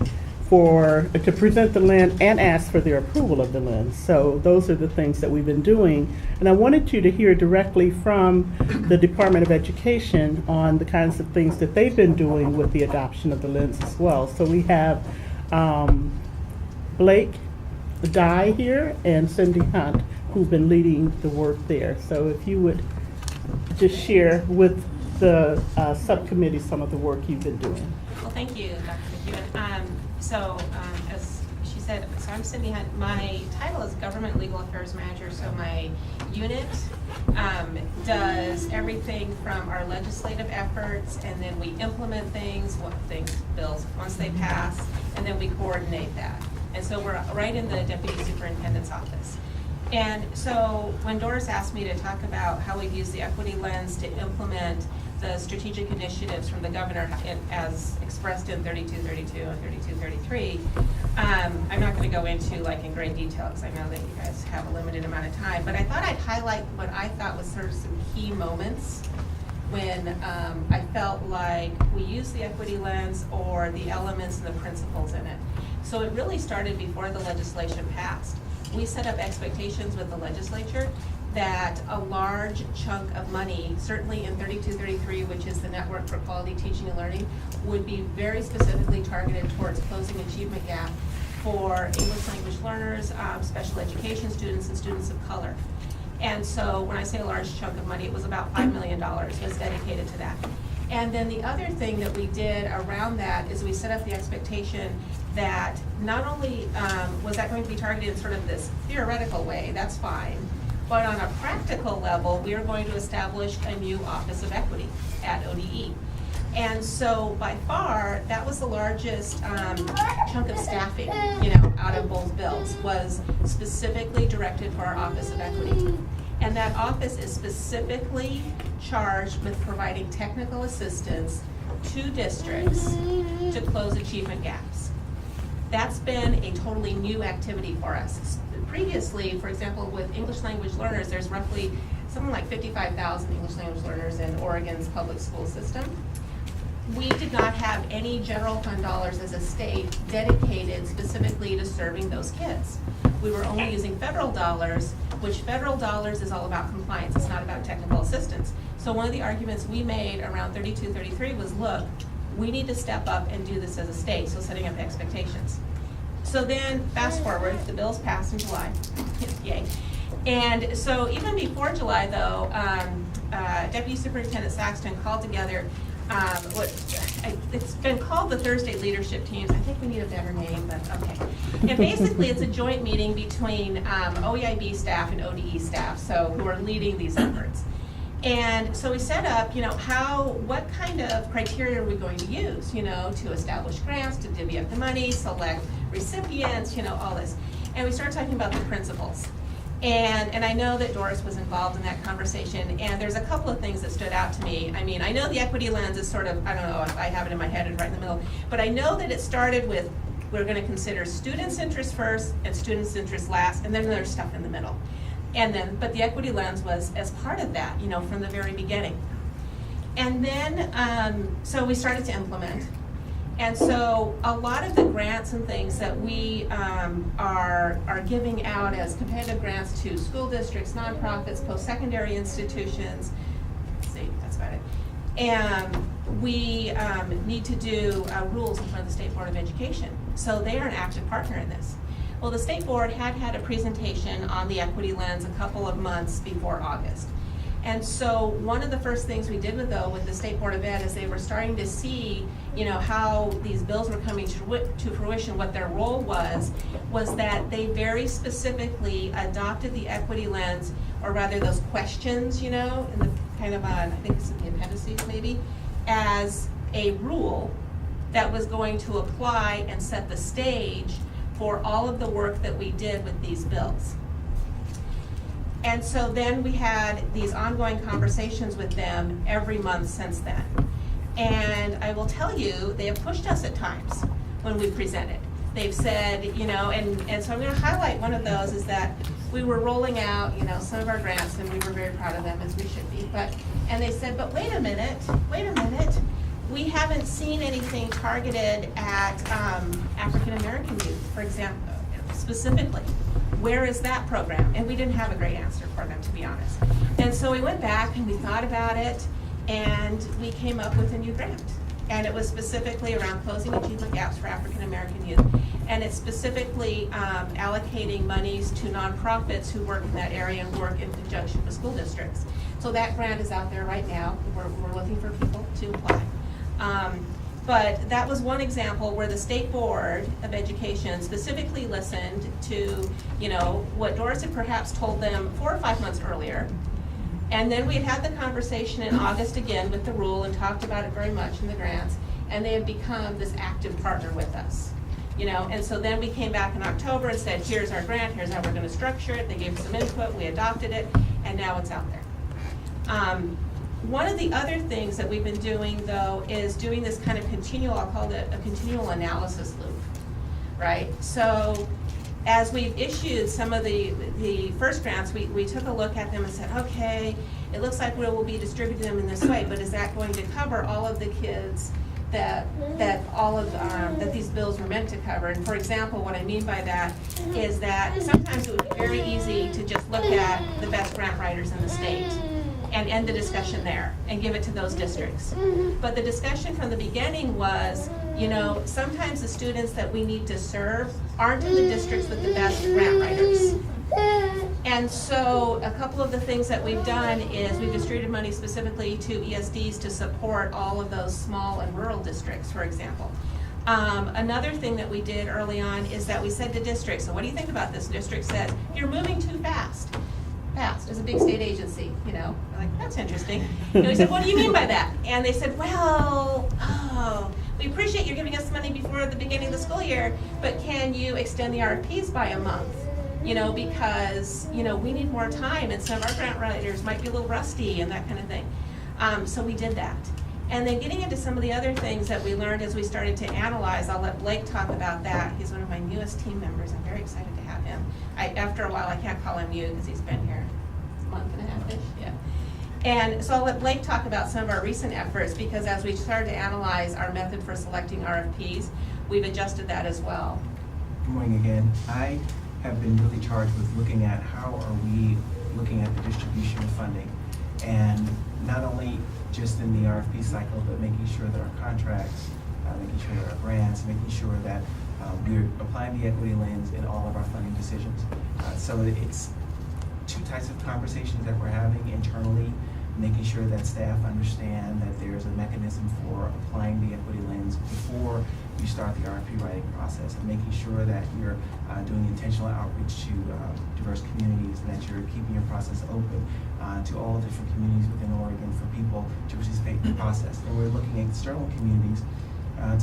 to present the lens and ask for their approval of the lens. So those are the things that we've been doing. And I wanted you to hear directly from the Department of Education on the kinds of things that they've been doing with the adoption of the lens as well. So we have Blake Dye here and Cindy Hunt, who've been leading the work there. So if you would just share with the subcommittee some of the work you've been doing. Well, thank you, Dr. McEwen. As said, so I'm sitting behind, my title is Government Legal Affairs Manager, so my unit does everything from our legislative efforts, and then we implement bills, once they pass, and then we coordinate that. And so we're right in the Deputy Superintendent's office. And so when Doris asked me to talk about how we've used the equity lens to implement the strategic initiatives from the governor as expressed in 3232 and 3233, I'm not going to go into like in great detail because I know that you guys have a limited amount of time, but I thought I'd highlight what I thought was sort of some key moments when I felt like we used the equity lens or the elements and the principles in it. So it really started before the legislation passed. We set up expectations with the legislature that a large chunk of money, certainly in 3233, which is the Network for Quality Teaching and Learning, would be very specifically targeted towards closing achievement gap for English language learners, special education students, and students of color. And so when I say a large chunk of money, it was about $5 million was dedicated to that. And then the other thing that we did around that is we set up the expectation that not only was that going to be targeted in sort of this theoretical way, that's fine, but on a practical level, we are going to establish a new Office of Equity at ODE. And so by far, that was the largest chunk of staffing, out of both bills, was specifically directed for our Office of Equity. And that office is specifically charged with providing technical assistance to districts to close achievement gaps. That's been a totally new activity for us. Previously, for example, with English language learners, there's roughly something like 55,000 English language learners in Oregon's public school system. We did not have any general fund dollars as a state dedicated specifically to serving those kids. We were only using federal dollars, which federal dollars is all about compliance. It's not about technical assistance. So one of the arguments we made around 3233 was, look, we need to step up and do this as a state, so setting up expectations. So then, fast forward, the bills passed in July. Yay. And so even before July, though, Deputy Superintendent Saxton called together it's been called the Thursday Leadership Teams. I think we need a better name, but okay. And basically, it's a joint meeting between OEIB staff and ODE staff, so who are leading these efforts. And so we set up, what kind of criteria are we going to use, to establish grants, to divvy up the money, select recipients, all this. And we started talking about the principles. And I know that Doris was involved in that conversation, and there's a couple of things that stood out to me. I mean, I know the equity lens is sort of, I don't know if I have it in my head, it's right in the middle, but I know that it started with, we're going to consider students' interests first and students' interests last, and then there's stuff in the middle. But the equity lens was as part of that, from the very beginning. And then, so we started to implement. And so a lot of the grants and things that we are giving out as competitive grants to school districts, nonprofits, post-secondary institutions, let's see, that's about it. And we need to do rules in front of the State Board of Education. So they are an active partner in this. Well, the State Board had a presentation on the equity lens a couple of months before August. And so one of the first things we did with the State Board of Ed is they were starting to see, how these bills were coming to fruition, what their role was that they very specifically adopted the equity lens, or rather those questions, in the kind of I think it's in the appendices maybe, as a rule that was going to apply and set the stage for all of the work that we did with these bills. And so then we had these ongoing conversations with them every month since then. And I will tell you, they have pushed us at times when we presented. They've said, and so I'm going to highlight one of those is that we were rolling out, some of our grants, and we were very proud of them, as we should be. And they said, but wait a minute, we haven't seen anything targeted at African American youth, for example, specifically. Where is that program? And we didn't have a great answer for them, to be honest. And so we went back and we thought about it, and we came up with a new grant. And it was specifically around closing achievement gaps for African American youth. And it's specifically allocating monies to nonprofits who work in that area and work in conjunction with school districts. So that grant is out there right now. We're looking for people to apply. But that was one example where the State Board of Education specifically listened to, what Doris had perhaps told them 4 or 5 months earlier. And then we had the conversation in August again with the rule and talked about it very much in the grants. And they have become this active partner with us. And so then we came back in October and said, here's our grant, here's how we're going to structure it. They gave us some input, we adopted it, and now it's out there. One of the other things that we've been doing, though, is doing this kind of continual, I'll call it a continual analysis loop, right? So as we've issued some of the first grants, we took a look at them and said, okay, it looks like we will be distributing them in this way, but is that going to cover all of the kids that these bills were meant to cover? And for example, what I mean by that is that sometimes it would be very easy to just look at the best grant writers in the state and end the discussion there and give it to those districts. But the discussion from the beginning was, sometimes the students that we need to serve aren't in the districts with the best grant writers. And so a couple of the things that we've done is we've distributed money specifically to ESDs to support all of those small and rural districts, for example. Another thing that we did early on is that we said to districts, so what do you think about this? District says, you're moving too fast. Fast as a big state agency, We're like, that's interesting. We said, what do you mean by that? And they said, well, we appreciate you're giving us money before the beginning of the school year, but can you extend the RFPs by a month? Because, we need more time and some of our grant writers might be a little rusty and that kind of thing. So we did that. And then getting into some of the other things that we learned as we started to analyze, I'll let Blake talk about that. He's one of my newest team members. I'm very excited to have him. After a while, I can't call him you because he's been here a month and a half-ish, yeah. And so I'll let Blake talk about some of our recent efforts, because as we started to analyze our method for selecting RFPs, we've adjusted that as well. Good morning again. I have been really charged with looking at how are we looking at the distribution of funding, and not only just in the RFP cycle, but making sure that our contracts, making sure that our grants, making sure that we're applying the equity lens in all of our funding decisions. So it's 2 types of conversations that we're having internally, making sure that staff understand that there's a mechanism for applying the equity lens before you start the RFP writing process, and making sure that you're doing intentional outreach to diverse communities, and that you're keeping your process open to all different communities within Oregon for people to participate in the process. And we're looking at external communities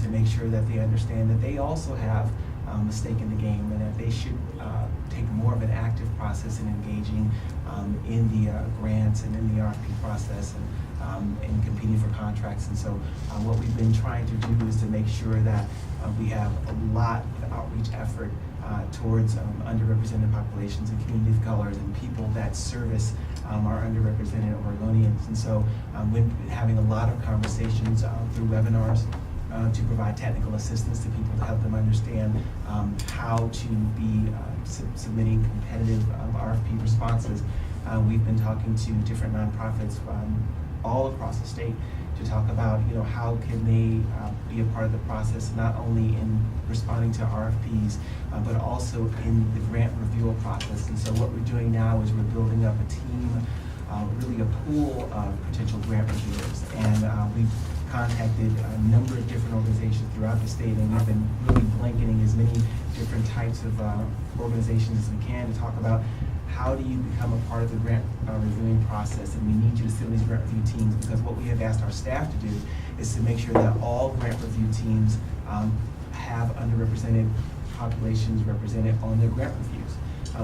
to make sure that they understand that they also have a stake in the game, and that they should take more of an active process in engaging in the grants and in the RFP process, and competing for contracts. And so what we've been trying to do is to make sure that we have a lot of outreach effort towards underrepresented populations and community of colors and people that service our underrepresented Oregonians. And so we've been having a lot of conversations through webinars to provide technical assistance to people to help them understand how to be submitting competitive RFP responses. We've been talking to different nonprofits all across the state to talk about, how can they be a part of the process, not only in responding to RFPs, but also in the grant review process. And so what we're doing now is we're building up a team, really a pool of potential grant reviewers. And we've contacted a number of different organizations throughout the state, and we've been really blanketing as many different types of organizations as we can to talk about how do you become a part of the grant reviewing process. And we need you to sit on these grant review teams, because what we have asked our staff to do is to make sure that all grant review teams have underrepresented populations represented on their grant reviews.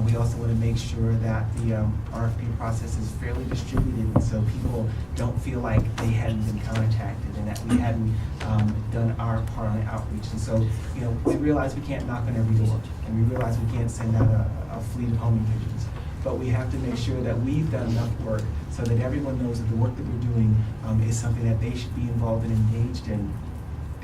We also want to make sure that the RFP process is fairly distributed, and so people don't feel like they hadn't been contacted and that we hadn't done our part on the outreach. And so, we realize we can't knock on every door, and we realize we can't send out a fleet of homing pigeons. But we have to make sure that we've done enough work so that everyone knows that the work that we're doing is something that they should be involved and engaged in.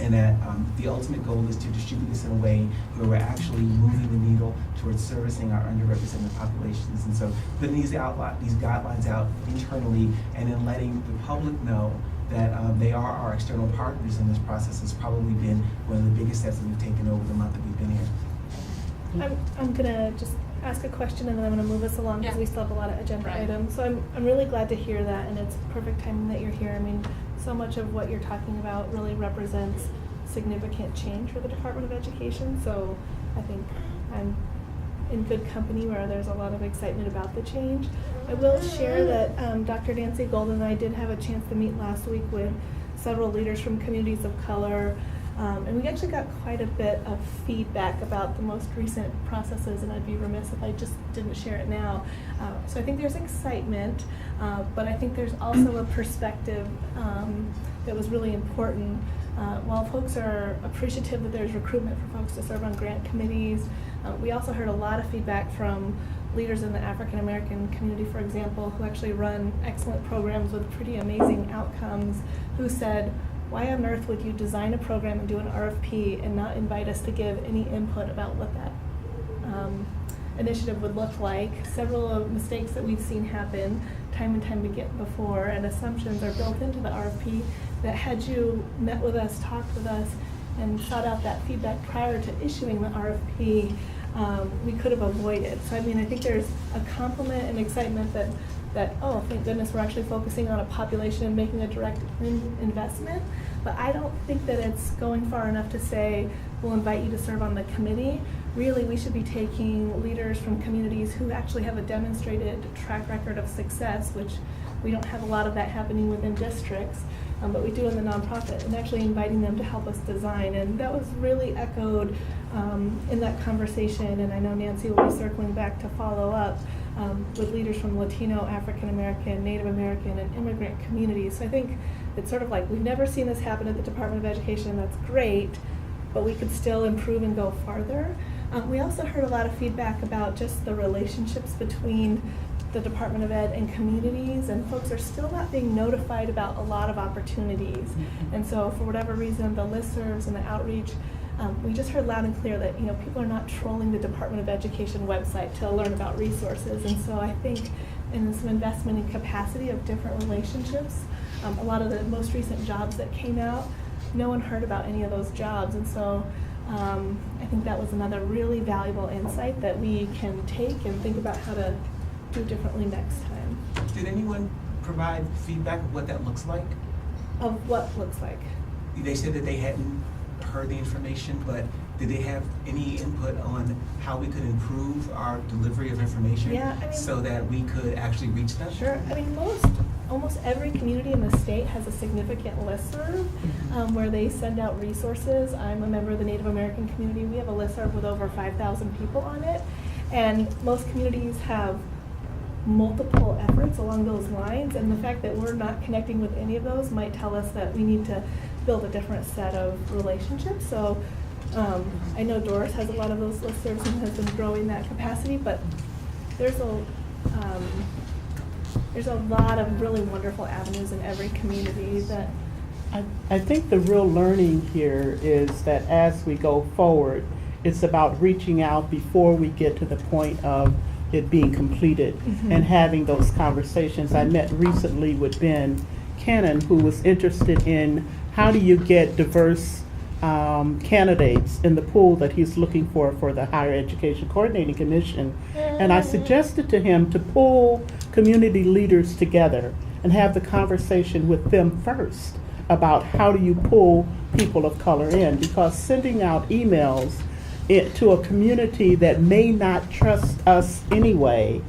And that the ultimate goal is to distribute this in a way where we're actually moving the needle towards servicing our underrepresented populations. And so putting these guidelines out internally, and then letting the public know that they are our external partners in this process has probably been one of the biggest steps that we've taken over the month that we've been here. I'm gonna just ask a question, and then I'm gonna move us along because we still have a lot of agenda items. So I'm really glad to hear that, and it's perfect timing that you're here. I mean, so much of what you're talking about really represents significant change for the Department of Education. So I think I'm in good company where there's a lot of excitement about the change. I will share that Dr. Nancy Golden and I did have a chance to meet last week with several leaders from communities of color, and we actually got quite a bit of feedback about the most recent processes, and I'd be remiss if I just didn't share it now. So I think there's excitement, but I think there's also a perspective that was really important. While folks are appreciative that there's recruitment for folks to serve on grant committees, we also heard a lot of feedback from leaders in the African American community, for example, who actually run excellent programs with pretty amazing outcomes, who said, why on earth would you design a program and do an RFP and not invite us to give any input about what that initiative would look like? Several of mistakes that we've seen happen time and time again before, and assumptions are built into the RFP that had you met with us, talked with us, and sought out that feedback prior to issuing the RFP, we could have avoided. So I mean, I think there's a compliment and excitement that oh, thank goodness we're actually focusing on a population and making a direct investment. But I don't think that it's going far enough to say, we'll invite you to serve on the committee. Really, we should be taking leaders from communities who actually have a demonstrated track record of success, which we don't have a lot of that happening within districts, but we do in the nonprofit, and actually inviting them to help us design. And that was really echoed in that conversation, and I know Nancy will be circling back to follow up with leaders from Latino, African American, Native American, and immigrant communities. So I think it's sort of like, we've never seen this happen at the Department of Education. That's great, but we could still improve and go farther. We also heard a lot of feedback about just the relationships between the Department of Ed and communities, and folks are still not being notified about a lot of opportunities. Mm-hmm. And so for whatever reason, the listservs and the outreach, we just heard loud and clear that people are not trolling the Department of Education website to learn about resources. And so I think in some investment in capacity of different relationships, a lot of the most recent jobs that came out, no one heard about any of those jobs. And so I think that was another really valuable insight that we can take and think about how to do differently next time. Did anyone provide feedback of what that looks like? Of what looks like? They said that they hadn't heard the information, but did they have any input on how we could improve our delivery of information so that we could actually reach them? Sure. I mean, almost every community in the state has a significant listserv where they send out resources. I'm a member of the Native American community. We have a listserv with over 5,000 people on it, and most communities have multiple efforts along those lines, and the fact that we're not connecting with any of those might tell us that we need to build a different set of relationships. So I know Doris has a lot of those listservs and has been growing that capacity, but there's a lot of really wonderful avenues in every community that I think the real learning here is that as we go forward, it's about reaching out before we get to the point of it being completed and having those conversations. I met recently with Ben Cannon, who was interested in how do you get diverse candidates in the pool that he's looking for the Higher Education Coordinating Commission. And I suggested to him to pull community leaders together and have the conversation with them first about how do you pull people of color in, because sending out emails to a community that may not trust us anyway,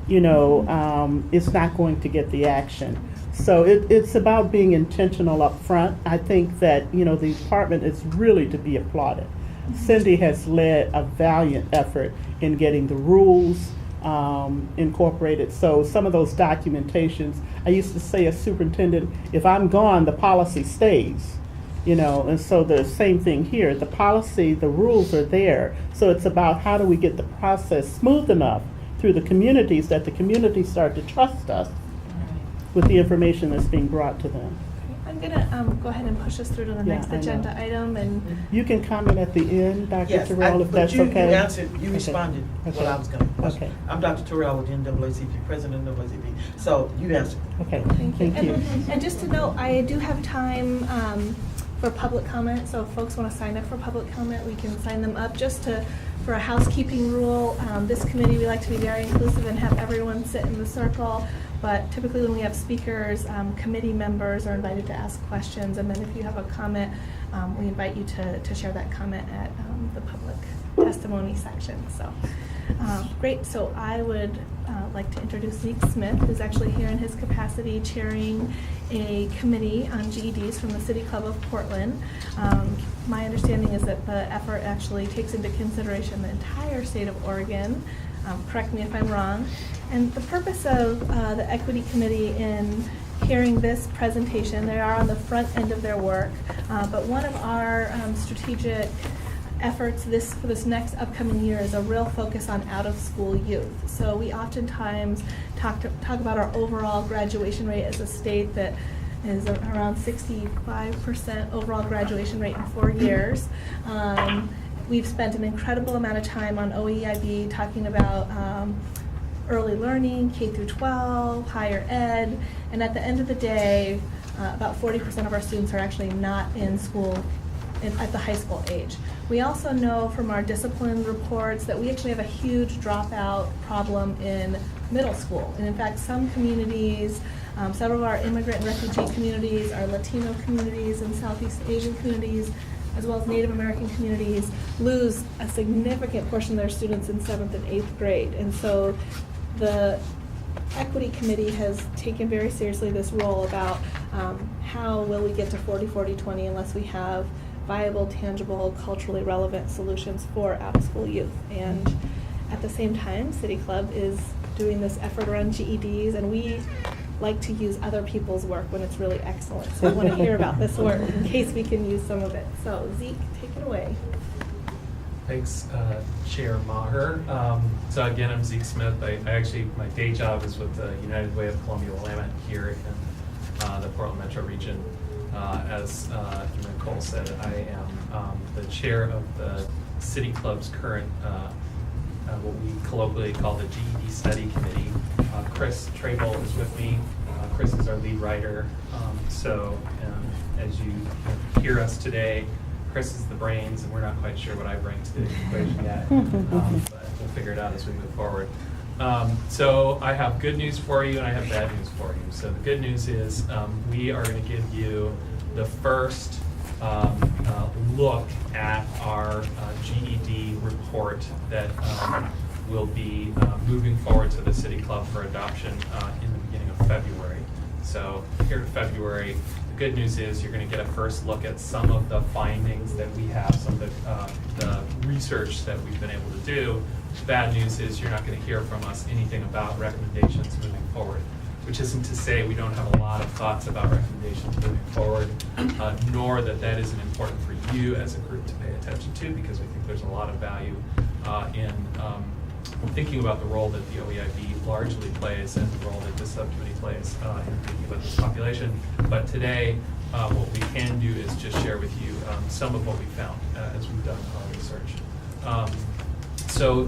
it's not going to get the action. So it's about being intentional up front. I think that, the department is really to be applauded. Cindy has led a valiant effort in getting the rules incorporated. So some of those documentations, I used to say as superintendent, if I'm gone, the policy stays. And so the same thing here. The policy, the rules are there. So it's about how do we get the process smooth enough through the communities that the communities start to trust us with the information that's being brought to them. I'm going to go ahead and push us through to the next agenda item. And you can comment at the end, Dr. Terrell, if that's okay. You answered, you responded what I was going to. Okay. I'm Dr. Terrell with NAACP, president of NAACP. So you answered. Okay. Thank you. And just to note, I do have time for public comment. So if folks want to sign up for public comment, we can sign them up. Just for a housekeeping rule, this committee, we like to be very inclusive and have everyone sit in the circle. But typically when we have speakers, committee members are invited to ask questions, and then if you have a comment, we invite you to share that comment at the public testimony section. So great. So I would like to introduce Zeke Smith, who's actually here in his capacity chairing a committee on GEDs from the City Club of Portland. My understanding is that the effort actually takes into consideration the entire state of Oregon. Correct me if I'm wrong. And the purpose of the Equity Committee in hearing this presentation, they are on the front end of their work, but one of our strategic efforts for this next upcoming year is a real focus on out-of-school youth. So we oftentimes talk about our overall graduation rate as a state that is around 65% overall graduation rate in 4 years. We've spent an incredible amount of time on OEIB talking about early learning, K through 12, higher ed, and at the end of the day, about 40% of our students are actually not in school at the high school age. We also know from our discipline reports that we actually have a huge dropout problem in middle school. And in fact, some communities, several of our immigrant and refugee communities, our Latino communities and Southeast Asian communities, as well as Native American communities, lose a significant portion of their students in 7th and 8th grade. And so the Equity Committee has taken very seriously this role about how will we get to 40-40-20 unless we have viable, tangible, culturally relevant solutions for out-of-school youth. And at the same time, City Club is doing this effort around GEDs, and we like to use other people's work when it's really excellent. So I want to hear about this work in case we can use some of it. So Zeke, take it away. Thanks, Chair Maher. So again, I'm Zeke Smith. My day job is with the United Way of Columbia Willamette here in the Portland Metro region. As Nicole said, I am the chair of the City Club's current, what we colloquially call the GED Study Committee. Chris Trable is with me. Chris is our lead writer. As you hear us today, Chris is the brains, and we're not quite sure what I bring to the equation yet, but we'll figure it out as we move forward. So I have good news for you and I have bad news for you. So the good news is we are going to give you the first look at our GED report that will be moving forward to the City Club for adoption in the beginning of February. So here in February, the good news is you're going to get a first look at some of the findings that we have, some of the research that we've been able to do. The bad news is you're not going to hear from us anything about recommendations moving forward, which isn't to say we don't have a lot of thoughts about recommendations moving forward, nor that isn't important for you as a group to pay attention to, because we think there's a lot of value in thinking about the role that the OEIB largely plays and the role that this subcommittee plays in thinking about this population. But today, what we can do is just share with you some of what we found as we've done our research. So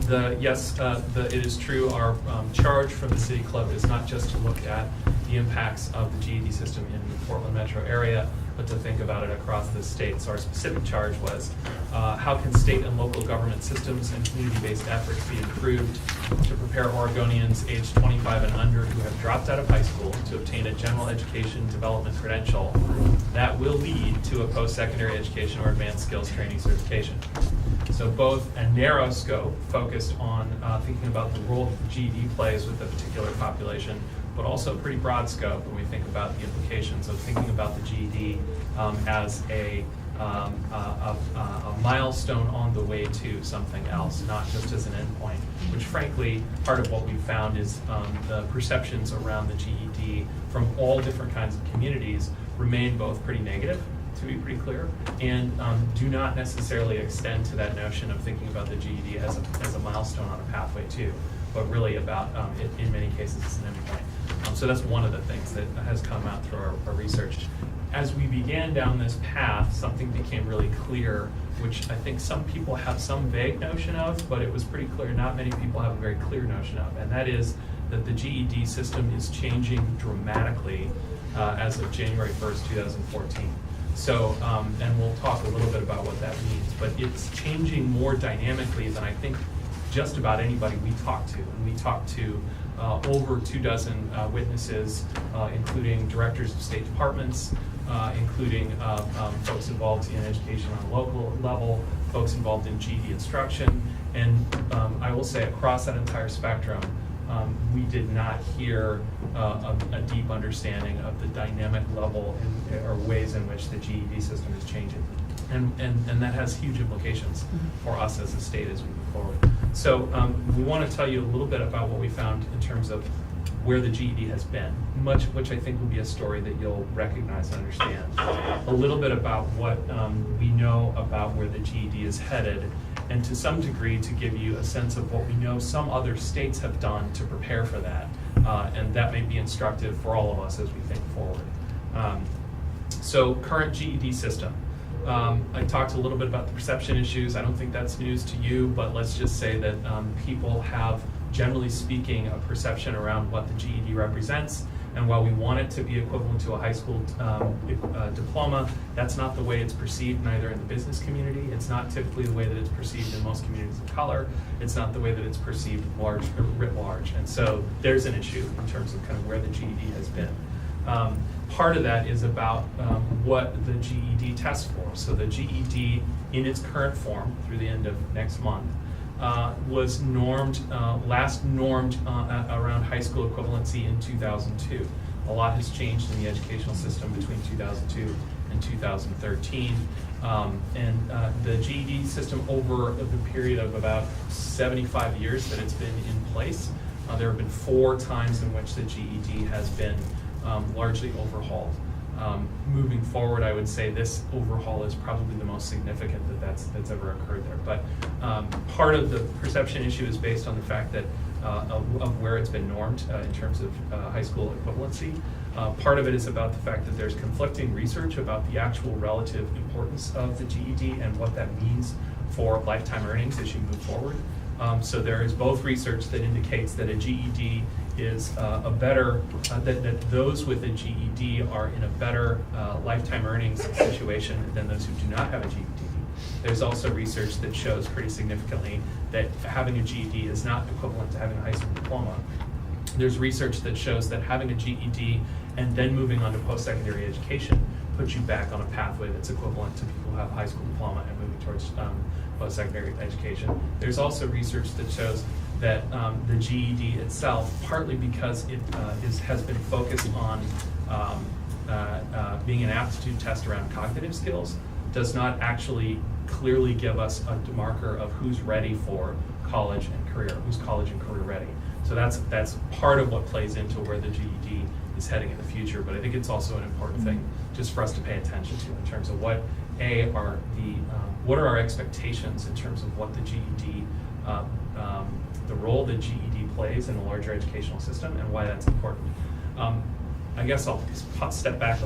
it is true, our charge from the City Club is not just to look at the impacts of the GED system in the Portland metro area, but to think about it across the state. So our specific charge was, how can state and local government systems and community-based efforts be improved to prepare Oregonians aged 25 and under who have dropped out of high school to obtain a general education development credential that will lead to a post-secondary education or advanced skills training certification. So both a narrow scope focused on thinking about the role that the GED plays with a particular population, but also a pretty broad scope when we think about the implications of thinking about the GED as a milestone on the way to something else, not just as an endpoint, which frankly, part of what we found is the perceptions around the GED from all different kinds of communities remain both pretty negative, to be pretty clear, and do not necessarily extend to that notion of thinking about the GED as a milestone on a pathway too, but really about it in many cases as an endpoint. So that's one of the things that has come out through our research. As we began down this path, something became really clear, which I think some people have some vague notion of, but it was pretty clear not many people have a very clear notion of, and that is that the GED system is changing dramatically as of January 1st, 2014. So, and we'll talk a little bit about what that means, but it's changing more dynamically than I think just about anybody we talk to. And we talk to over 24 witnesses, including directors of state departments, including folks involved in education on a local level, folks involved in GED instruction, and I will say across that entire spectrum, we did not hear a deep understanding of the dynamic level or ways in which the GED system is changing. And that has huge implications for us as a state as we move forward. So we want to tell you a little bit about what we found in terms of where the GED has been, much of which I think will be a story that you'll recognize and understand. A little bit about what we know about where the GED is headed, and to some degree to give you a sense of what we know some other states have done to prepare for that. And that may be instructive for all of us as we think forward. So current GED system. I talked a little bit about the perception issues. I don't think that's news to you, but let's just say that people have, generally speaking, a perception around what the GED represents. And while we want it to be equivalent to a high school diploma, that's not the way it's perceived, neither in the business community. It's not typically the way that it's perceived in most communities of color. It's not the way that it's perceived writ large. And so there's an issue in terms of kind of where the GED has been. Part of that is about what the GED tests for. So the GED in its current form through the end of next month was last normed around high school equivalency in 2002. A lot has changed in the educational system between 2002 and 2013. The GED system over the period of about 75 years that it's been in place, there have been 4 times in which the GED has been largely overhauled. Moving forward, I would say this overhaul is probably the most significant that's ever occurred there. But part of the perception issue is based on the fact that of where it's been normed in terms of high school equivalency. Part of it is about the fact that there's conflicting research about the actual relative importance of the GED and what that means for lifetime earnings as you move forward. So there is both research that indicates that a GED is a better, that those with a GED are in a better lifetime earnings situation than those who do not have a GED. There's also research that shows pretty significantly that having a GED is not equivalent to having a high school diploma. There's research that shows that having a GED and then moving on to post-secondary education puts you back on a pathway that's equivalent to people who have a high school diploma and moving towards post-secondary education. There's also research that shows that the GED itself, partly because it has been focused on being an aptitude test around cognitive skills, does not actually clearly give us a marker of who's ready for college and career, who's college and career ready. So that's part of what plays into where the GED is heading in the future, but I think it's also an important thing just for us to pay attention to in terms of what are our expectations in terms of what the GED, the role that GED plays in a larger educational system and why that's important. I guess I'll step back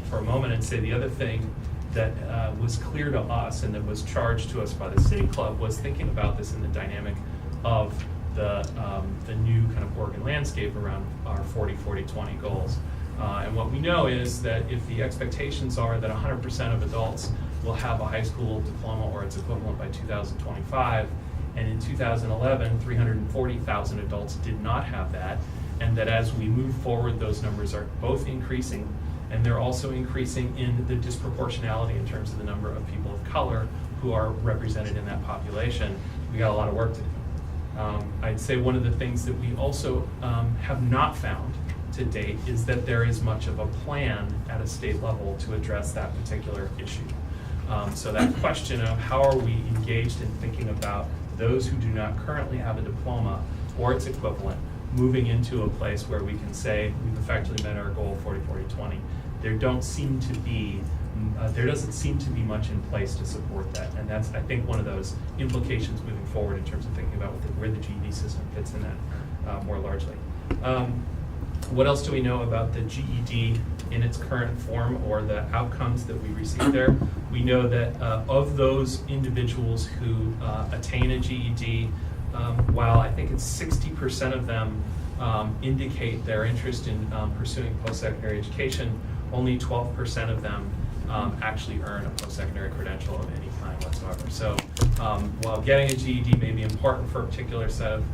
for a moment and say the other thing that was clear to us and that was charged to us by the City Club was thinking about this in the dynamic of the new kind of Oregon landscape around our 40-40-20 goals. And what we know is that if the expectations are that 100% of adults will have a high school diploma or its equivalent by 2025, and in 2011, 340,000 adults did not have that, and that as we move forward, those numbers are both increasing, and they're also increasing in the disproportionality in terms of the number of people of color who are represented in that population. We got a lot of work to do. I'd say one of the things that we also have not found to date is that there is much of a plan at a state level to address that particular issue. So that question of how are we engaged in thinking about those who do not currently have a diploma or its equivalent moving into a place where we can say we've effectively met our goal 40-40-20. There doesn't seem to be much in place to support that, and that's, I think, one of those implications moving forward in terms of thinking about where the GED system fits in that more largely. What else do we know about the GED in its current form or the outcomes that we receive there? We know that of those individuals who attain a GED, while I think it's 60% of them indicate their interest in pursuing post-secondary education, only 12% of them actually earn a post-secondary credential of any kind whatsoever. So while getting a GED may be important for a particular set of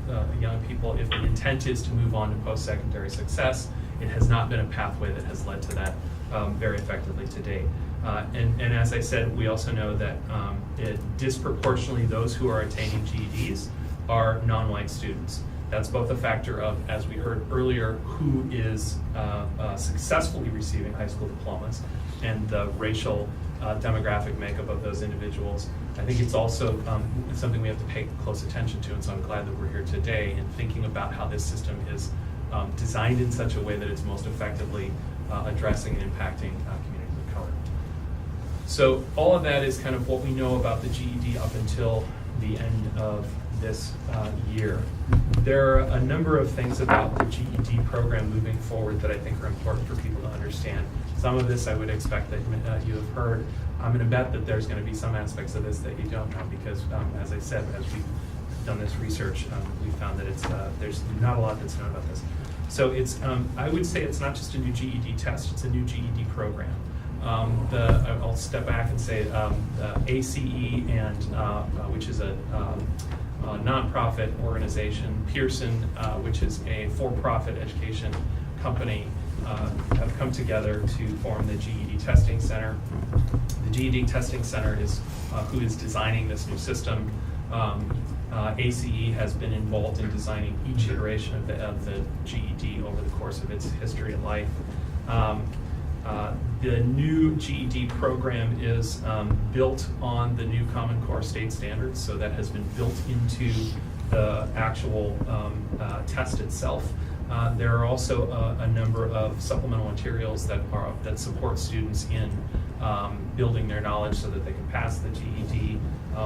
young people, if the intent is to move on to post-secondary success, it has not been a pathway that has led to that very effectively to date. And as I said, we also know that disproportionately those who are attaining GEDs are non-white students. That's both a factor of, as we heard earlier, who is successfully receiving high school diplomas and the racial demographic makeup of those individuals. I think it's also something we have to pay close attention to, and so I'm glad that we're here today and thinking about how this system is designed in such a way that it's most effectively addressing and impacting communities of color. So all of that is kind of what we know about the GED up until the end of this year. There are a number of things about the GED program moving forward that I think are important for people to understand. Some of this I would expect that you have heard. I'm going to bet that there's going to be some aspects of this that you don't know because, as I said, as we've done this research, we found that there's not a lot that's known about this. So it's, I would say it's not just a new GED test, it's a new GED program. I'll step back and say ACE and which is a nonprofit organization, Pearson, which is a for-profit education company, have come together to form the GED Testing Center. The GED Testing Center is who is designing this new system. ACE has been involved in designing each iteration of the GED over the course of its history and life. The new GED program is built on the new Common Core state standards, so that has been built into the actual test itself. There are also a number of supplemental materials that support students in building their knowledge so that they can pass the GED.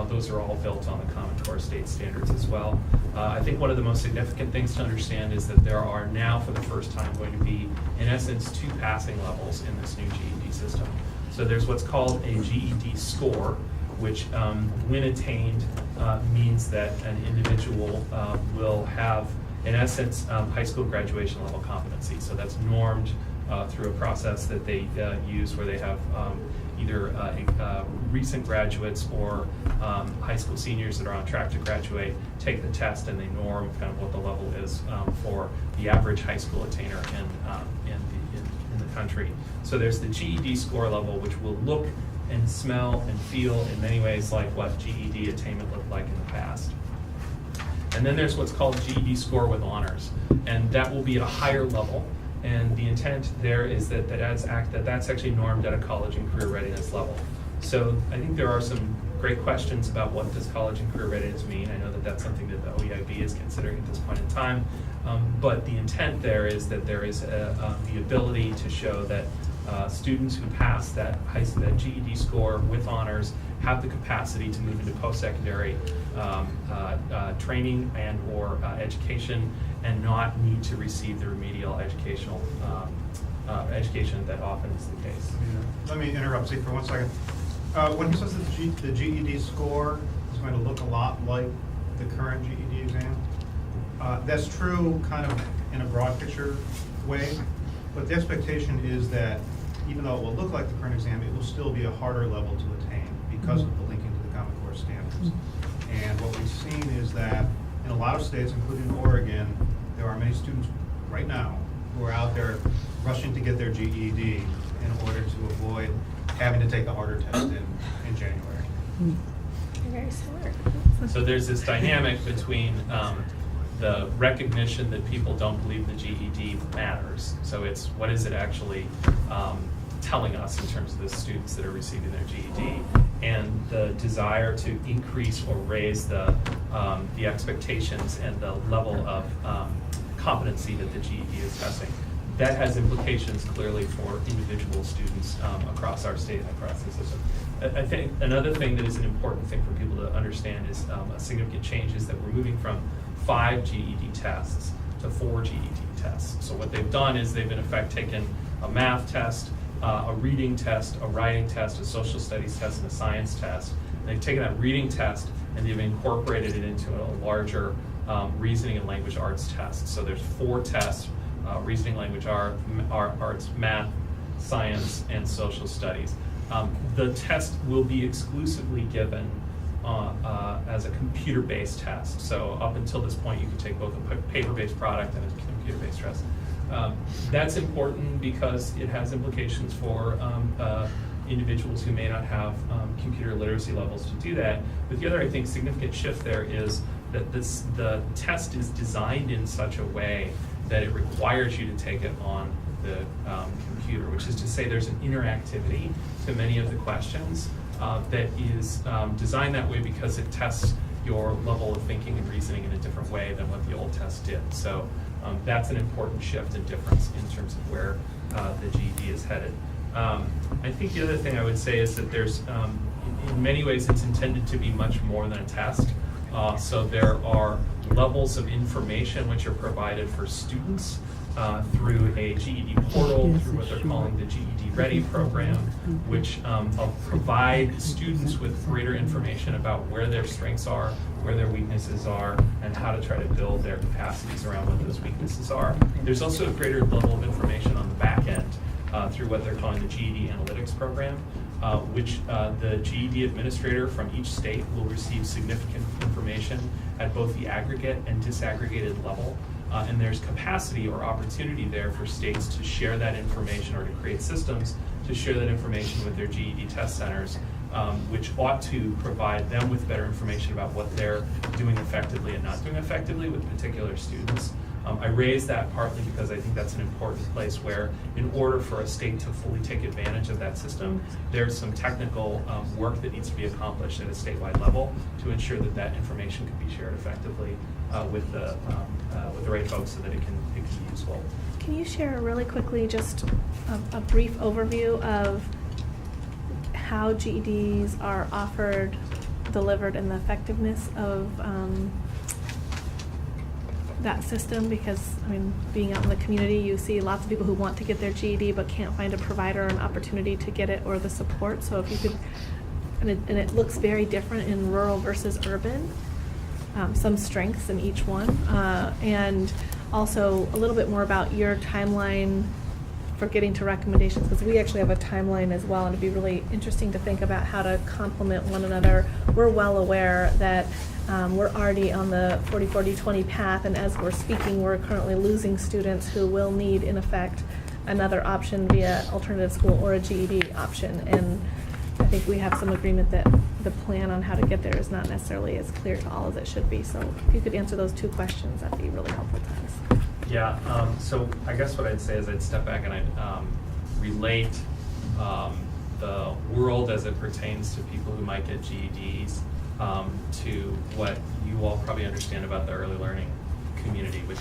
Those are all built on the Common Core state standards as well. I think one of the most significant things to understand is that there are now, for the first time, going to be, in essence, 2 passing levels in this new GED system. So there's what's called a GED score, which, when attained, means that an individual will have, in essence, high school graduation level competency. So that's normed through a process that they use where they have either recent graduates or high school seniors that are on track to graduate take the test, and they norm kind of what the level is for the average high school attainer in the country. So there's the GED score level, which will look and smell and feel in many ways like what GED attainment looked like in the past. And then there's what's called GED score with honors, and that will be at a higher level. And the intent there is that that's actually normed at a college and career readiness level. So I think there are some great questions about what does college and career readiness mean. I know that that's something that the OEIB is considering at this point in time. But the intent there is that there is the ability to show that students who pass that GED score with honors have the capacity to move into post-secondary training and or education and not need to receive the remedial education that often is the case. Let me interrupt Zeke for 1 second. When he says that the GED score is going to look a lot like the current GED exam, that's true kind of in a broad picture way, but the expectation is that even though it will look like the current exam, it will still be a harder level to attain because of the linking to the Common Core standards. And what we've seen is that in a lot of states, including Oregon, there are many students right now who are out there rushing to get their GED in order to avoid having to take the harder test in January. You're very smart. So there's this dynamic between the recognition that people don't believe the GED matters. So it's what is it actually telling us in terms of the students that are receiving their GED, and the desire to increase or raise the expectations and the level of competency that the GED is testing. That has implications clearly for individual students across our state and across the system. I think another thing that is an important thing for people to understand is a significant change is that we're moving from 5 GED tests to 4 GED tests. So what they've done is they've in effect taken a math test, a reading test, a writing test, a social studies test, and a science test. And they've taken that reading test and they've incorporated it into a larger reasoning and language arts test. So there's 4 tests, reasoning, language arts, math, science, and social studies. The test will be exclusively given as a computer-based test. So up until this point, you can take both a paper-based product and a computer-based test. That's important because it has implications for individuals who may not have computer literacy levels to do that. But the other, I think, significant shift there is that the test is designed in such a way that it requires you to take it on the computer, which is to say there's an interactivity to many of the questions that is designed that way because it tests your level of thinking and reasoning in a different way than what the old test did. So that's an important shift and difference in terms of where the GED is headed. I think the other thing I would say is that there's, in many ways, it's intended to be much more than a test. So there are levels of information which are provided for students through a GED portal, through what they're calling the GED Ready program, which provide students with greater information about where their strengths are, where their weaknesses are, and how to try to build their capacities around what those weaknesses are. There's also a greater level of information on the back end through what they're calling the GED Analytics program, which the GED administrator from each state will receive significant information at both the aggregate and disaggregated level. And there's capacity or opportunity there for states to share that information or to create systems to share that information with their GED test centers, which ought to provide them with better information about what they're doing effectively and not doing effectively with particular students. I raise that partly because I think that's an important place where, in order for a state to fully take advantage of that system, there's some technical work that needs to be accomplished at a statewide level to ensure that that information can be shared effectively with the right folks so that it can be useful. Can you share really quickly just a brief overview of how GEDs are offered, delivered, and the effectiveness of that system? Because, I mean, being out in the community, you see lots of people who want to get their GED but can't find a provider or an opportunity to get it or the support. So if you could, and it looks very different in rural versus urban, some strengths in each one, and also a little bit more about your timeline for getting to recommendations, because we actually have a timeline as well, and it'd be really interesting to think about how to complement one another. We're well aware that we're already on the 40-40-20 path, and as we're speaking, we're currently losing students who will need, in effect, another option via alternative school or a GED option. And I think we have some agreement that the plan on how to get there is not necessarily as clear to all as it should be. So if you could answer those two questions, that'd be really helpful to us. Yeah, so I guess what I'd say is I'd step back and I'd relate the world as it pertains to people who might get GEDs to what you all probably understand about the early learning community, which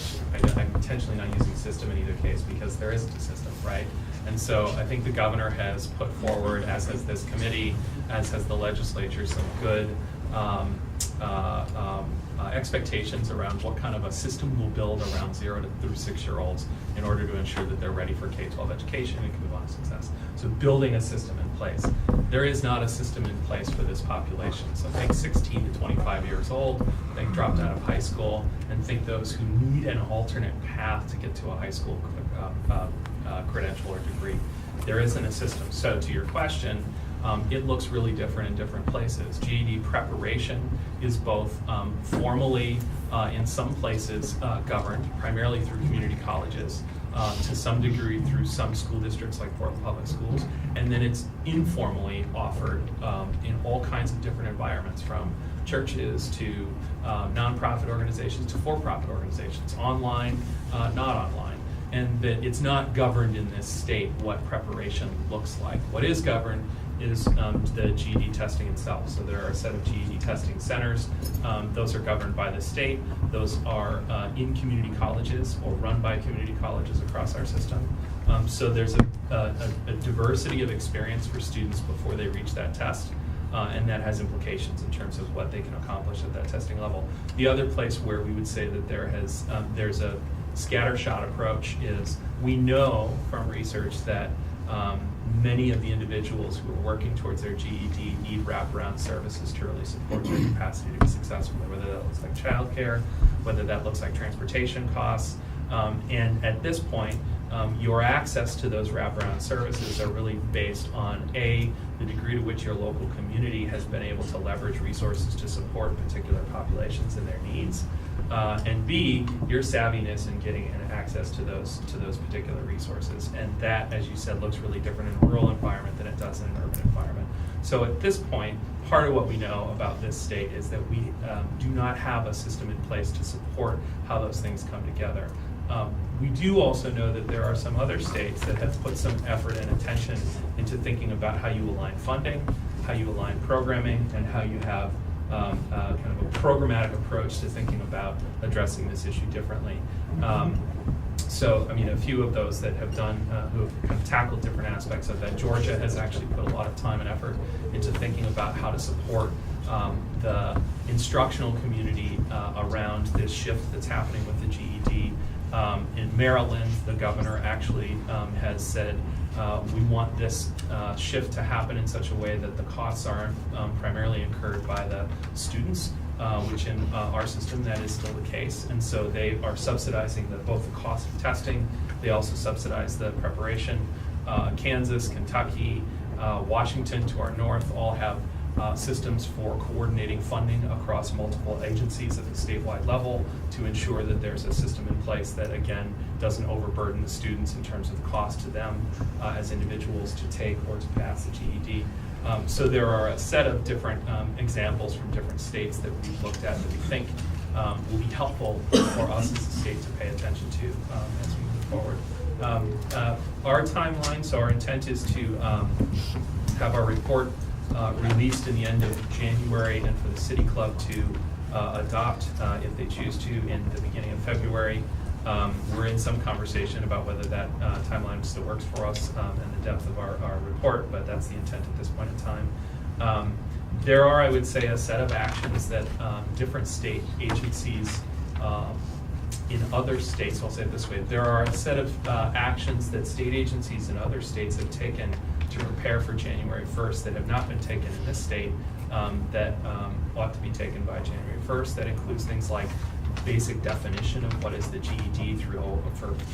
I'm intentionally not using system in either case because there isn't a system, right? And so I think the governor has put forward, as has this committee, as has the legislature, some good expectations around what kind of a system we'll build around 0 through 6-year-olds in order to ensure that they're ready for K-12 education and can move on to success. So building a system in place. There is not a system in place for this population. So think 16 to 25 years old, think dropped out of high school, and think those who need an alternate path to get to a high school credential or degree. There isn't a system. So to your question, it looks really different in different places. GED preparation is both formally, in some places, governed, primarily through community colleges, to some degree through some school districts like Portland Public Schools, and then it's informally offered in all kinds of different environments, from churches to nonprofit organizations to for-profit organizations, online, not online. And that it's not governed in this state what preparation looks like. What is governed is the GED testing itself. So there are a set of GED testing centers. Those are governed by the state. Those are in community colleges or run by community colleges across our system. So there's a diversity of experience for students before they reach that test. And that has implications in terms of what they can accomplish at that testing level. The other place where we would say that there's a scattershot approach is we know from research that many of the individuals who are working towards their GED need wraparound services to really support their capacity to be successful, whether that looks like childcare, whether that looks like transportation costs. And at this point, your access to those wraparound services are really based on A, the degree to which your local community has been able to leverage resources to support particular populations and their needs, and B, your savviness in getting access to those particular resources. And that, as you said, looks really different in a rural environment than it does in an urban environment. So at this point, part of what we know about this state is that we do not have a system in place to support how those things come together. We do also know that there are some other states that have put some effort and attention into thinking about how you align funding, how you align programming, and how you have kind of a programmatic approach to thinking about addressing this issue differently. So, I mean, a few of those that have done, who have kind of tackled different aspects of that. Georgia has actually put a lot of time and effort into thinking about how to support the instructional community around this shift that's happening with the GED. In Maryland, the governor actually has said, we want this shift to happen in such a way that the costs aren't primarily incurred by the students, which in our system that is still the case. And so they are subsidizing both the cost of testing, they also subsidize the preparation. Kansas, Kentucky, Washington to our north all have systems for coordinating funding across multiple agencies at the statewide level to ensure that there's a system in place that, again, doesn't overburden the students in terms of the cost to them as individuals to take or to pass the GED. So there are a set of different examples from different states that we've looked at that we think will be helpful for us as a state to pay attention to as we move forward. Our timeline, so our intent is to have our report released in the end of January, and for the City Club to adopt, if they choose to, in the beginning of February. We're in some conversation about whether that timeline still works for us and the depth of our report, but that's the intent at this point in time. There are, I would say, a set of actions that different state agencies in other states, I'll say it this way, there are a set of actions that state agencies in other states have taken to prepare for January 1st that have not been taken in this state that ought to be taken by January 1st. That includes things like basic definition of what is the GED through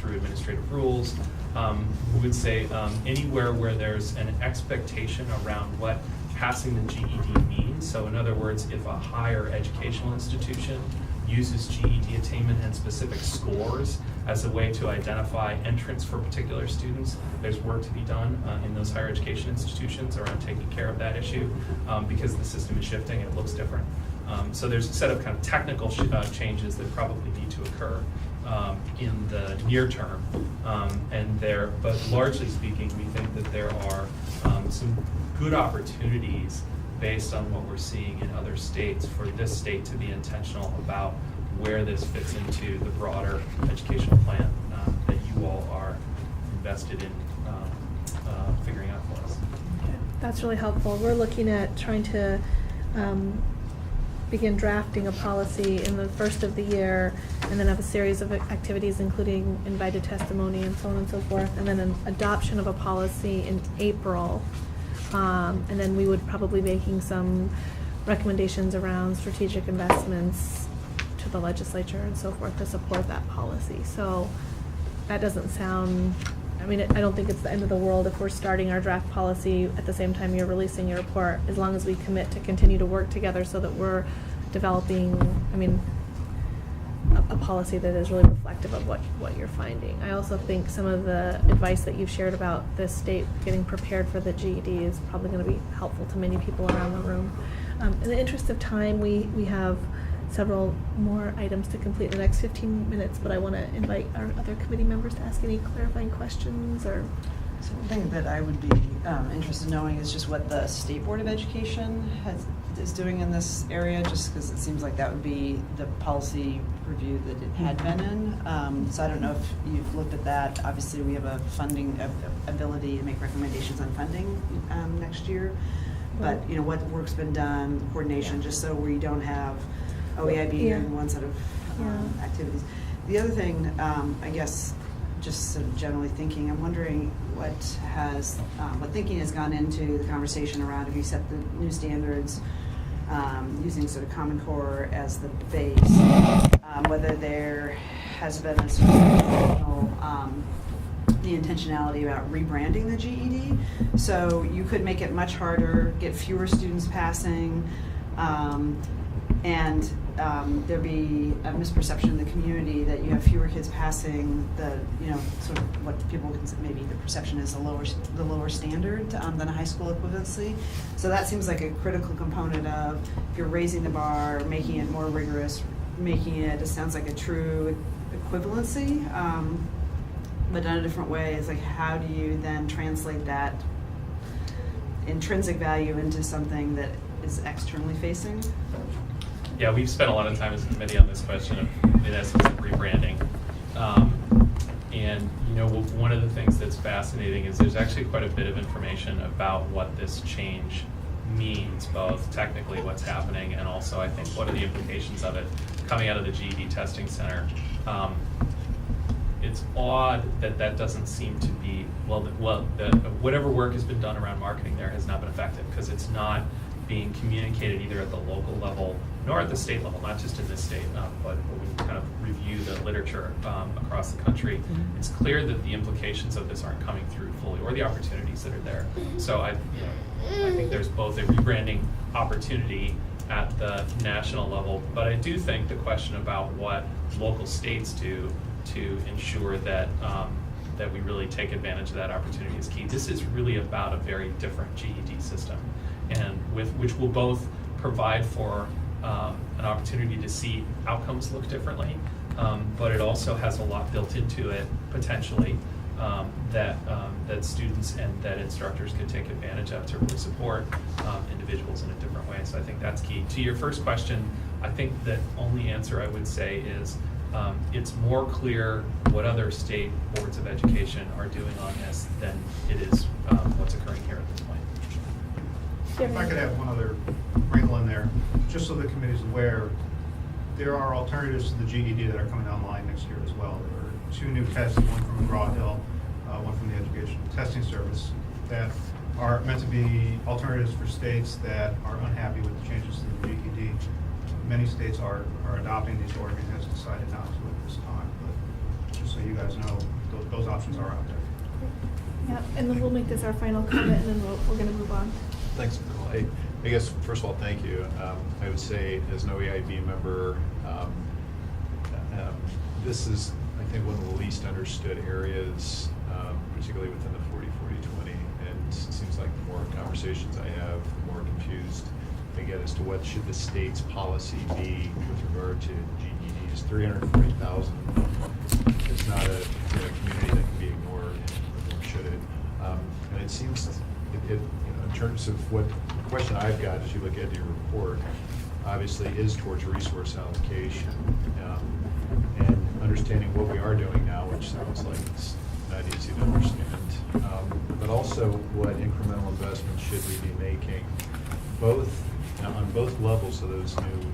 administrative rules. We would say anywhere where there's an expectation around what passing the GED means. So in other words, if a higher educational institution uses GED attainment and specific scores as a way to identify entrance for particular students, there's work to be done in those higher education institutions around taking care of that issue because the system is shifting and it looks different. So there's a set of kind of technical changes that probably need to occur in the near term. But largely speaking, we think that there are some good opportunities based on what we're seeing in other states for this state to be intentional about where this fits into the broader educational plan that you all are invested in figuring out for us. Okay. That's really helpful. We're looking at trying to begin drafting a policy in the first of the year, and then have a series of activities including invited testimony and so on and so forth, and then an adoption of a policy in April. And then we would probably be making some recommendations around strategic investments to the legislature and so forth to support that policy. So that doesn't sound, I mean, I don't think it's the end of the world if we're starting our draft policy at the same time you're releasing your report, as long as we commit to continue to work together so that we're developing, I mean, a policy that is really reflective of what you're finding. I also think some of the advice that you've shared about the state getting prepared for the GED is probably going to be helpful to many people around the room. In the interest of time, we have several more items to complete in the next 15 minutes, but I want to invite our other committee members to ask any clarifying questions or... Something that I would be interested in knowing is just what the State Board of Education is doing in this area, just because it seems like that would be the policy review that it had been in. So I don't know if you've looked at that. Obviously, we have a funding ability to make recommendations on funding next year. But, you know, what work's been done, coordination, just so we don't have OEIB in one set of activities. The other thing, I guess, just sort of generally thinking, I'm wondering what thinking has gone into the conversation around if you set the new standards using sort of Common Core as the base, whether there has been a sort of the intentionality about rebranding the GED. So you could make it much harder, get fewer students passing, and there'd be a misperception in the community that you have fewer kids passing the, sort of what people consider, maybe the perception is the lower standard than a high school equivalency. So that seems like a critical component of, if you're raising the bar, making it more rigorous, making it sounds like a true equivalency, but done a different way. Is like, how do you then translate that intrinsic value into something that is externally facing? Yeah, we've spent a lot of time as a committee on this question of, in essence, of rebranding. And one of the things that's fascinating is there's actually quite a bit of information about what this change means, both technically what's happening and also I think what are the implications of it coming out of the GED testing center. It's odd that doesn't seem to be, whatever work has been done around marketing there has not been effective, because it's not being communicated either at the local level nor at the state level, not just in this state, but when we kind of review the literature across the country, it's clear that the implications of this aren't coming through fully, or the opportunities that are there. So I think there's both a rebranding opportunity at the national level, but I do think the question about what local states do to ensure that that we really take advantage of that opportunity is key. This is really about a very different GED system, and which will both provide for an opportunity to see outcomes look differently, but it also has a lot built into it potentially that students and that instructors could take advantage of to really support individuals in a different way. So I think that's key. To your first question, I think the only answer I would say is it's more clear what other state boards of education are doing on this than it is what's occurring here at this point. If I could add one other wrinkle in there, just so the committee's aware, there are alternatives to the GED that are coming online next year as well. There are 2 new tests, one from McGraw-Hill, one from the Educational Testing Service, that are meant to be alternatives for states that are unhappy with the changes to the GED. Many states are adopting these. Oregon has decided not to at this time, but just so you guys know, those options are out there. Yeah, and then we'll make this our final comment, and then we're going to move on. Thanks, Nicole. I guess, first of all, thank you. I would say, as an OEIB member, this is, I think, one of the least understood areas, particularly within the 40-40-20. And it seems like the more conversations I have, the more confused I get as to what should the state's policy be with regard to GEDs. 340,000 is not a community that can be ignored, nor should it. And it seems, in terms of what the question I've got as you look at your report, obviously is towards resource allocation and understanding what we are doing now, which sounds like it's not easy to understand, but also what incremental investments should we be making, on both levels of those new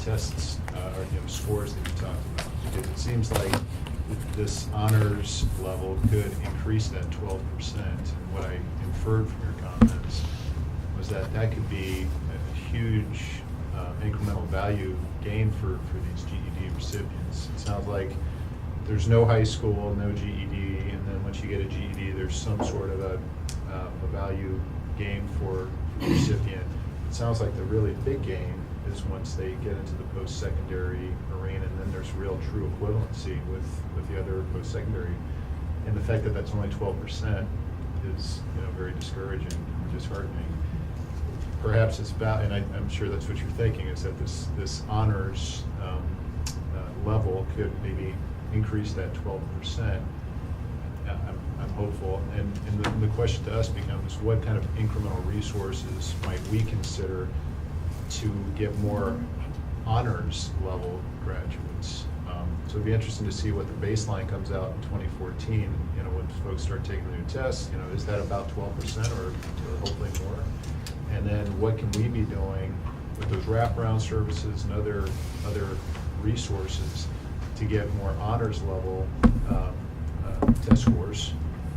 tests or scores that you talked about. Because it seems like this honors level could increase that 12%. And what I inferred from your comments was that could be a huge incremental value gain for these GED recipients. It sounds like there's no high school, no GED, and then once you get a GED, there's some sort of a value gain for the recipient. It sounds like the really big gain is once they get into the post-secondary arena, and then there's real true equivalency with the other post-secondary. And the fact that that's only 12% is very discouraging and disheartening. Perhaps it's about, and I'm sure that's what you're thinking, is that this honors level could maybe increase that 12%. I'm hopeful, and the question to us becomes, what kind of incremental resources might we consider to get more honors level graduates? So it'd be interesting to see what the baseline comes out in 2014. When folks start taking the new tests, is that about 12% or hopefully more? And then what can we be doing with those wraparound services and other resources to get more honors level test scores?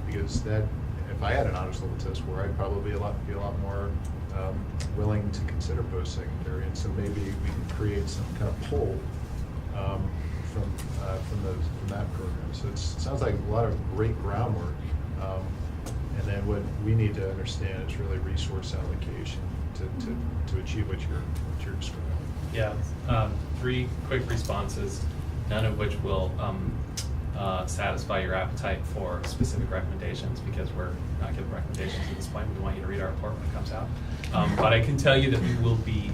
Because if I had an honors level test score, I'd probably be a lot more willing to consider post-secondary. And so maybe we can create some kind of pull from that program. So it sounds like a lot of great groundwork. And then what we need to understand is really resource allocation to achieve what you're describing. Yeah, 3 quick responses, none of which will satisfy your appetite for specific recommendations, because we're not giving recommendations at this point. We want you to read our report when it comes out. But I can tell you that we will be,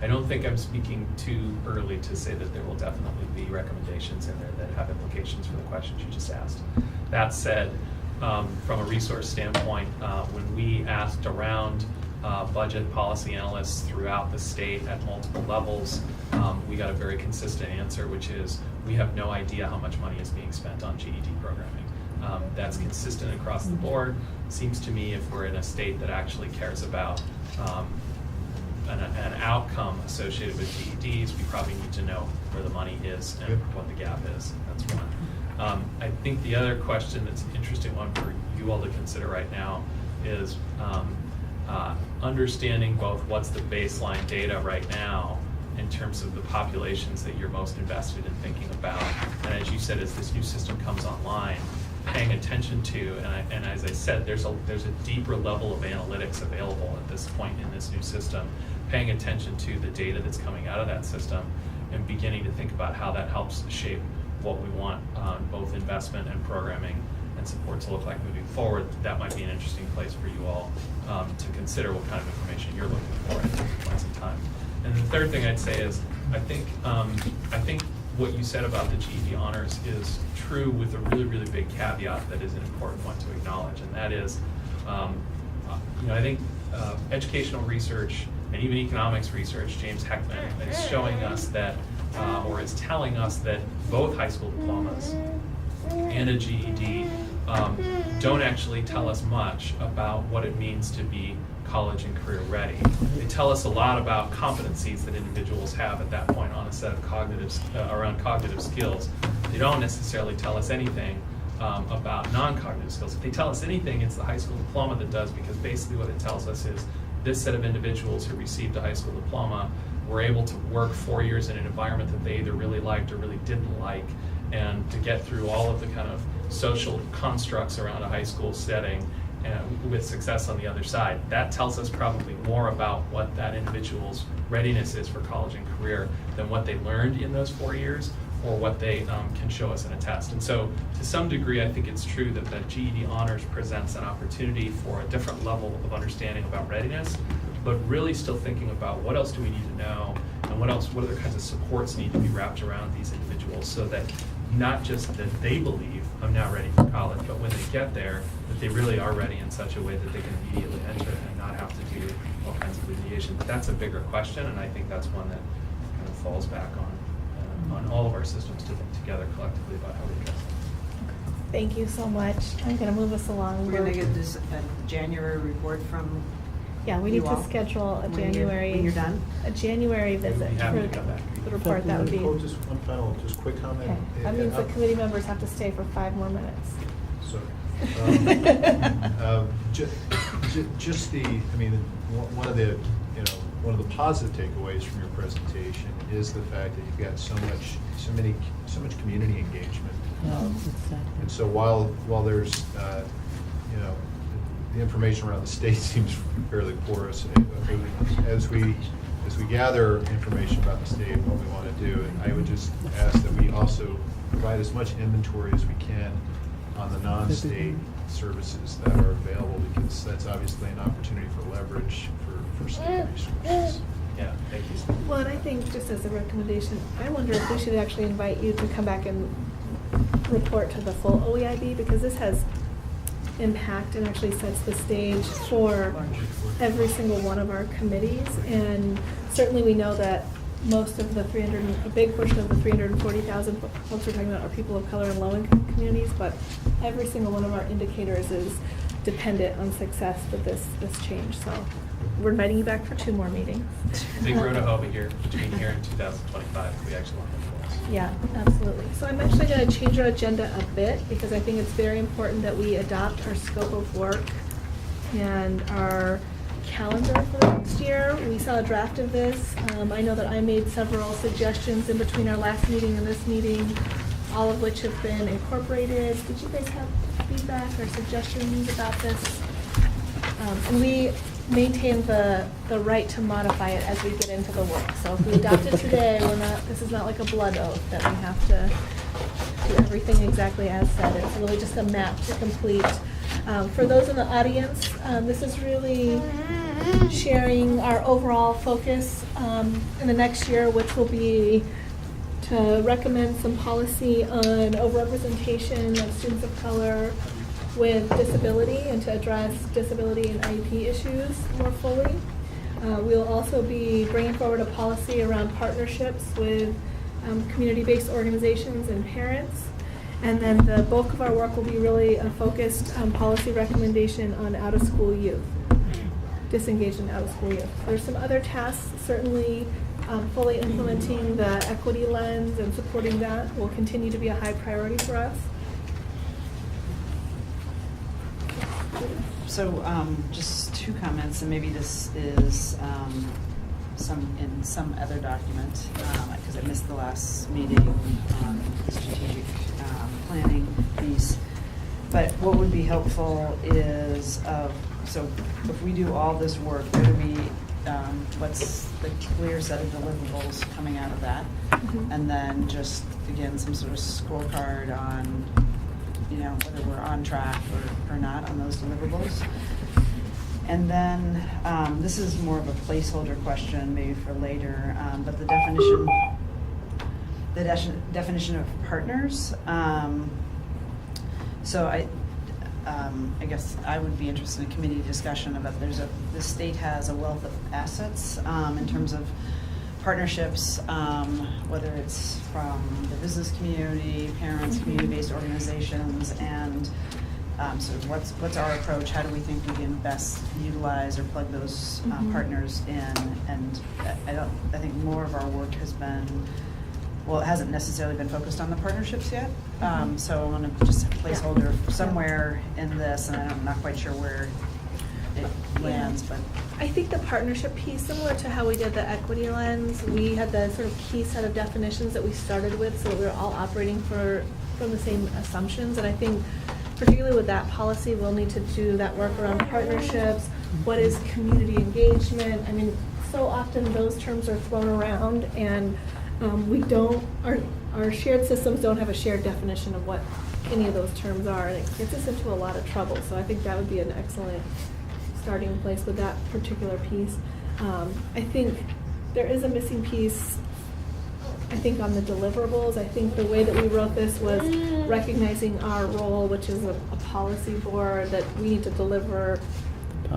I don't think I'm speaking too early to say that there will definitely be recommendations in there that have implications for the questions you just asked. That said, from a resource standpoint, when we asked around budget policy analysts throughout the state at multiple levels, we got a very consistent answer, which is we have no idea how much money is being spent on GED programming. That's consistent across the board. Seems to me if we're in a state that actually cares about an outcome associated with GEDs, we probably need to know where the money is and what the gap is. That's one. I think the other question that's an interesting one for you all to consider right now is understanding both what's the baseline data right now in terms of the populations that you're most invested in thinking about. And as you said, as this new system comes online, paying attention to, and as I said, there's a deeper level of analytics available at this point in this new system, paying attention to the data that's coming out of that system and beginning to think about how that helps shape what we want both investment and programming and support to look like moving forward. That might be an interesting place for you all to consider what kind of information you're looking for at different points in time. And the third thing I'd say is, I think what you said about the GED honors is true with a really, really big caveat that is an important one to acknowledge, and that is, I think educational research and even economics research, James Heckman, is showing us that, or is telling us that both high school diplomas and a GED don't actually tell us much about what it means to be college and career ready. They tell us a lot about competencies that individuals have at that point on a set of around cognitive skills. They don't necessarily tell us anything about non-cognitive skills. If they tell us anything, it's the high school diploma that does, because basically what it tells us is this set of individuals who received a high school diploma were able to work 4 years in an environment that they either really liked or really didn't like, and to get through all of the kind of social constructs around a high school setting with success on the other side. That tells us probably more about what that individual's readiness is for college and career than what they learned in those 4 years or what they can show us in a test. And so to some degree, I think it's true that the GED honors presents an opportunity for a different level of understanding about readiness, but really still thinking about what else do we need to know and what other kinds of supports need to be wrapped around these individuals, so that not just that they believe I'm now ready for college, but when they get there, that they really are ready in such a way that they can immediately enter and not have to do all kinds of remediation. But that's a bigger question, and I think that's one that kind of falls back on all of our systems to think together collectively about how we address them. Thank you so much. I'm going to move us along. We're going to get this January report from Yeah, we need to schedule a January. When you're done? A January visit for the report. That would be. Just one final, just quick comment. Okay. That means the committee members have to stay for 5 more minutes. Sorry. Just one of the positive takeaways from your presentation is the fact that you've got so much community engagement. And so while there's the information around the state seems fairly porous, as we gather information about the state and what we want to do, and I would just ask that we also provide as much inventory as we can on the non-state services that are available, because that's obviously an opportunity for leverage for state resources. Yeah, thank you. Well, and I think just as a recommendation, I wonder if we should actually invite you to come back and report to the full OEIB, because this has impact and actually sets the stage for every single one of our committees. And certainly we know that most of the a big portion of the 340,000 folks we're talking about are people of color and low-income communities, but every single one of our indicators is dependent on success with this change. So we're inviting you back for 2 more meetings. Big road ahead here between here and 2025 if we actually want to move forward. Yeah, absolutely. So I'm actually going to change our agenda a bit, because I think it's very important that we adopt our scope of work and our calendar for the next year. We saw a draft of this. I know that I made several suggestions in between our last meeting and this meeting, all of which have been incorporated. Did you guys have feedback or suggestions about this? And we maintain the right to modify it as we get into the work. So if we adopt it today, this is not like a blood oath that we have to do everything exactly as said. It's really just a map to complete. For those in the audience, this is really sharing our overall focus in the next year, which will be to recommend some policy on overrepresentation of students of color with disability and to address disability and IEP issues more fully. We'll also be bringing forward a policy around partnerships with community-based organizations and parents. And then the bulk of our work will be really focused on policy recommendation on out-of-school youth, disengaged and out-of-school youth. There's some other tasks, certainly fully implementing the equity lens and supporting that will continue to be a high priority for us. So just two comments, and maybe this is in some other document, because I missed the last meeting on the strategic planning piece. But what would be helpful is, so if we do all this work, what's the clear set of deliverables coming out of that? Mm-hmm. And then just, again, some sort of scorecard on, whether we're on track or not on those deliverables. And then this is more of a placeholder question, maybe for later, but the definition of partners. So I guess I would be interested in a committee discussion about the state has a wealth of assets in terms of partnerships, whether it's from the business community, parents, community-based organizations, and sort of what's our approach? How do we think we can best utilize or plug those partners in? And I think more of our work has been, well, it hasn't necessarily been focused on the partnerships yet. So I want to just placeholder somewhere in this, and I'm not quite sure where it lands, but I think the partnership piece, similar to how we did the equity lens, we had the sort of key set of definitions that we started with, so that we were all operating from the same assumptions. And I think particularly with that policy, we'll need to do that work around partnerships. What is community engagement? I mean, so often those terms are thrown around, and our shared systems don't have a shared definition of what any of those terms are, and it gets us into a lot of trouble. So I think that would be an excellent starting place with that particular piece. I think there is a missing piece, I think, on the deliverables. I think the way that we wrote this was recognizing our role, which is a policy board, that we need to deliver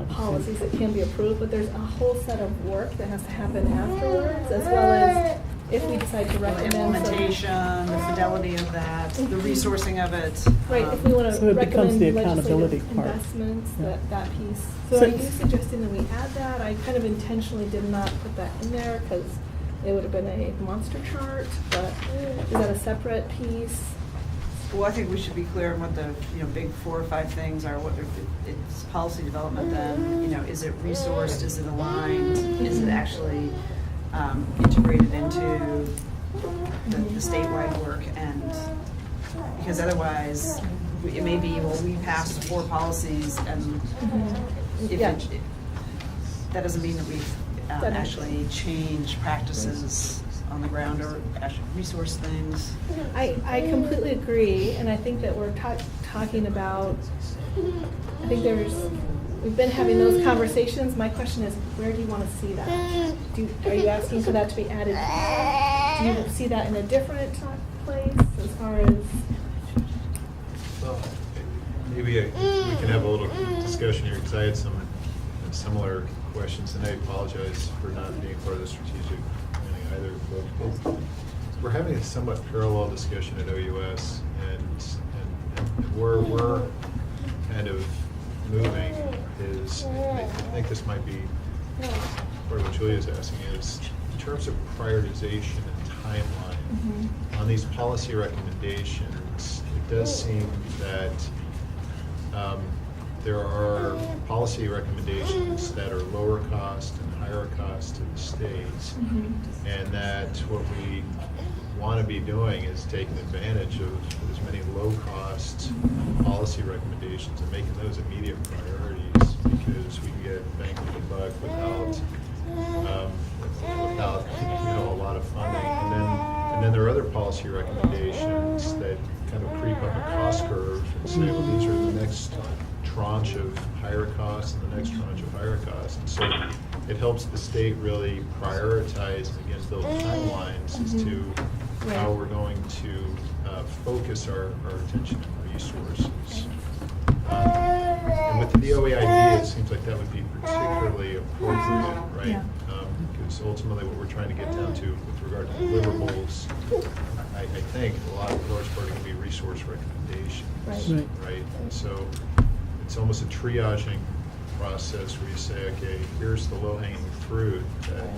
policies that can be approved, but there's a whole set of work that has to happen afterwards, as well as if we decide to recommend implementation, the fidelity of that, the resourcing of it. Right, if we want to So it becomes recommend the accountability legislative part. investments, Yeah. that piece. So are you suggesting that we add that? I kind of intentionally did not put that in there because it would have been a monster chart, but is that a separate piece? Well, I think we should be clear on what the big 4 or 5 things are. What if it's policy development? Then is it resourced? Is it aligned? Is it actually integrated into the statewide work? And because otherwise, it may be, well, we passed 4 policies, and that doesn't mean that we've actually changed practices on the ground or actually resource things. I completely agree, and I think that we're talking about, I think we've been having those conversations. My question is, where do you want to see that? Are you asking for that to be added? Do you see that in a different place as far as? Well, maybe we can have a little discussion here, because I had some similar questions, and I apologize for not being part of the strategic planning either. But we're having a somewhat parallel discussion at OUS, and we're kind of moving is, I think this might be part of what Julia's asking, is in terms of prioritization and timeline on these policy recommendations, it does seem that there are policy recommendations that are lower cost and higher cost to the states. And that what we want to be doing is taking advantage of as many low-cost policy recommendations and making those immediate priorities, because we can get bang for the buck without a lot of funding. And then there are other policy recommendations that kind of creep up a cost curve and say, well, these are the next tranche of higher costs and the next tranche of higher costs. And so it helps the state really prioritize and again build timelines as to how we're going to focus our attention and resources. And with the OEIB, it seems like that would be particularly appropriate, right? Because ultimately what we're trying to get down to with regard to deliverables, I think a lot of large part are going to be resource recommendations, right? And so it's almost a triaging process where you say, okay, here's the low-hanging fruit that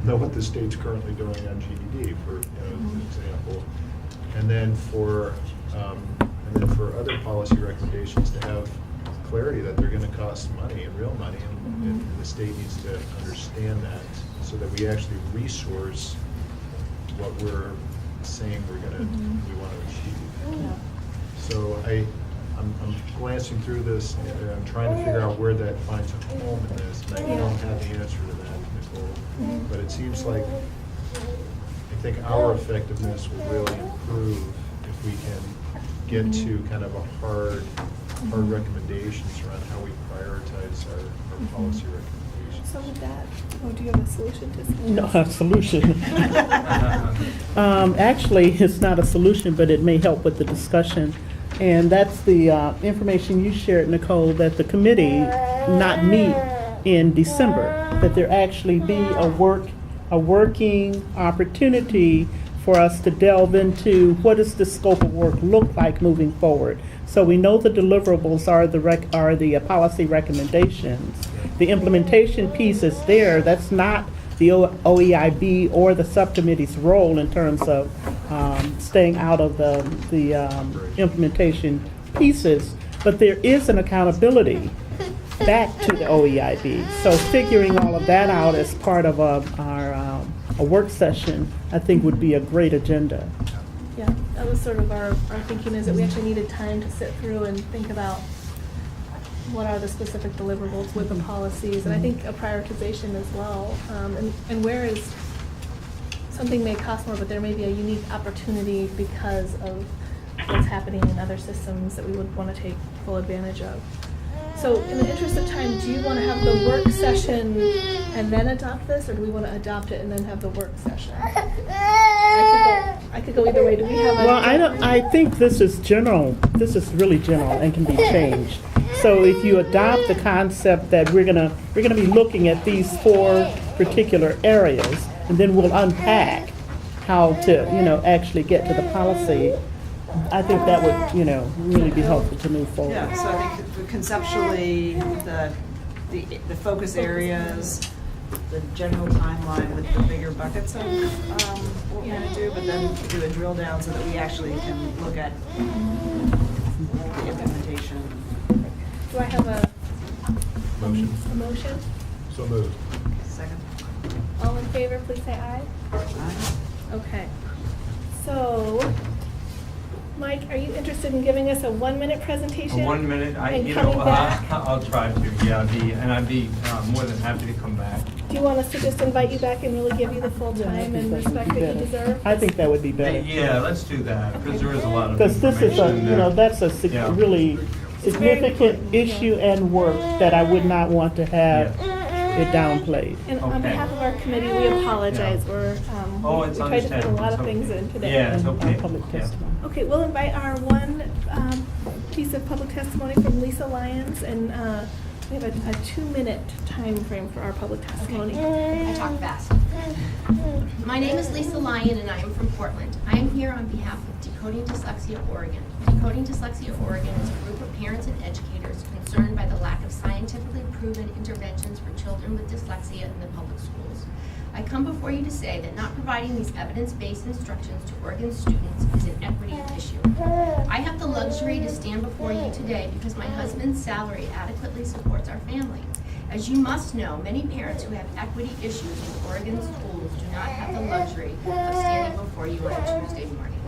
know what the state's currently doing on GED, for example, and then for other policy recommendations to have clarity that they're going to cost money and real money, and the state needs to understand that so that we actually resource what we're saying we want to achieve. So I'm glancing through this and I'm trying to figure out where that finds a home in this, and I don't have the answer to that, Nicole. But it seems like I think our effectiveness will really improve if we can get to kind of a hard recommendations around how we prioritize our policy recommendations. So with that, do you have a solution to this? No, a solution. Actually, it's not a solution, but it may help with the discussion. And that's the information you shared, Nicole, that the committee not meet in December, that there actually be a working opportunity for us to delve into what does the scope of work look like moving forward. So we know the deliverables are the policy recommendations. The implementation piece is there. That's not the OEIB or the subcommittee's role in terms of staying out of the implementation pieces, but there is an accountability back to the OEIB. So figuring all of that out as part of our work session, I think would be a great agenda. Yeah, that was sort of our thinking, is that we actually needed time to sit through and think about what are the specific deliverables with the policies, and I think a prioritization as well. And whereas something may cost more, but there may be a unique opportunity because of what's happening in other systems that we would want to take full advantage of. So in the interest of time, do you want to have the work session and then adopt this, or do we want to adopt it and then have the work session? I could go either way. Do we have a... Well, I think this is general. This is really general and can be changed. So if you adopt the concept that we're gonna be looking at these 4 particular areas, and then we'll unpack how to actually get to the policy, I think that would really be helpful to move forward. Yeah, so I think conceptually the focus areas, the general timeline with the bigger buckets of what we're going to do, but then do a drill down so that we actually can look at the implementation. Do I have a Motion. A motion? So moved. Second. All in favor, please say aye. Aye. Okay. So, Mike, are you interested in giving us a 1-minute presentation? A 1 minute, and coming back? I'll try to, yeah, I'd be more than happy to come back. Do you want us to just invite you back and really give you the full time and respect that you deserve? I think that would be better. Yeah, let's do that, because there is a lot of Because this is information. that's a really significant issue and work that I would not want to have it downplayed. And on behalf of our committee, we apologize. We're, we tried to fit a lot of things in today. Yeah, it's okay. Public testimony. Okay, we'll invite our one piece of public testimony from Lisa Lyons, and we have a 2-minute time frame for our public testimony. I talk fast. My name is Lisa Lyon and I am from Portland. I am here on behalf of Decoding Dyslexia Oregon. Decoding Dyslexia Oregon is a group of parents and educators concerned by the lack of science scientifically proven interventions for children with dyslexia in the public schools. I come before you to say that not providing these evidence-based instructions to Oregon students is an equity issue. I have the luxury to stand before you today because my husband's salary adequately supports our family. As you must know, many parents who have equity issues in Oregon schools do not have the luxury of standing before you on a Tuesday morning.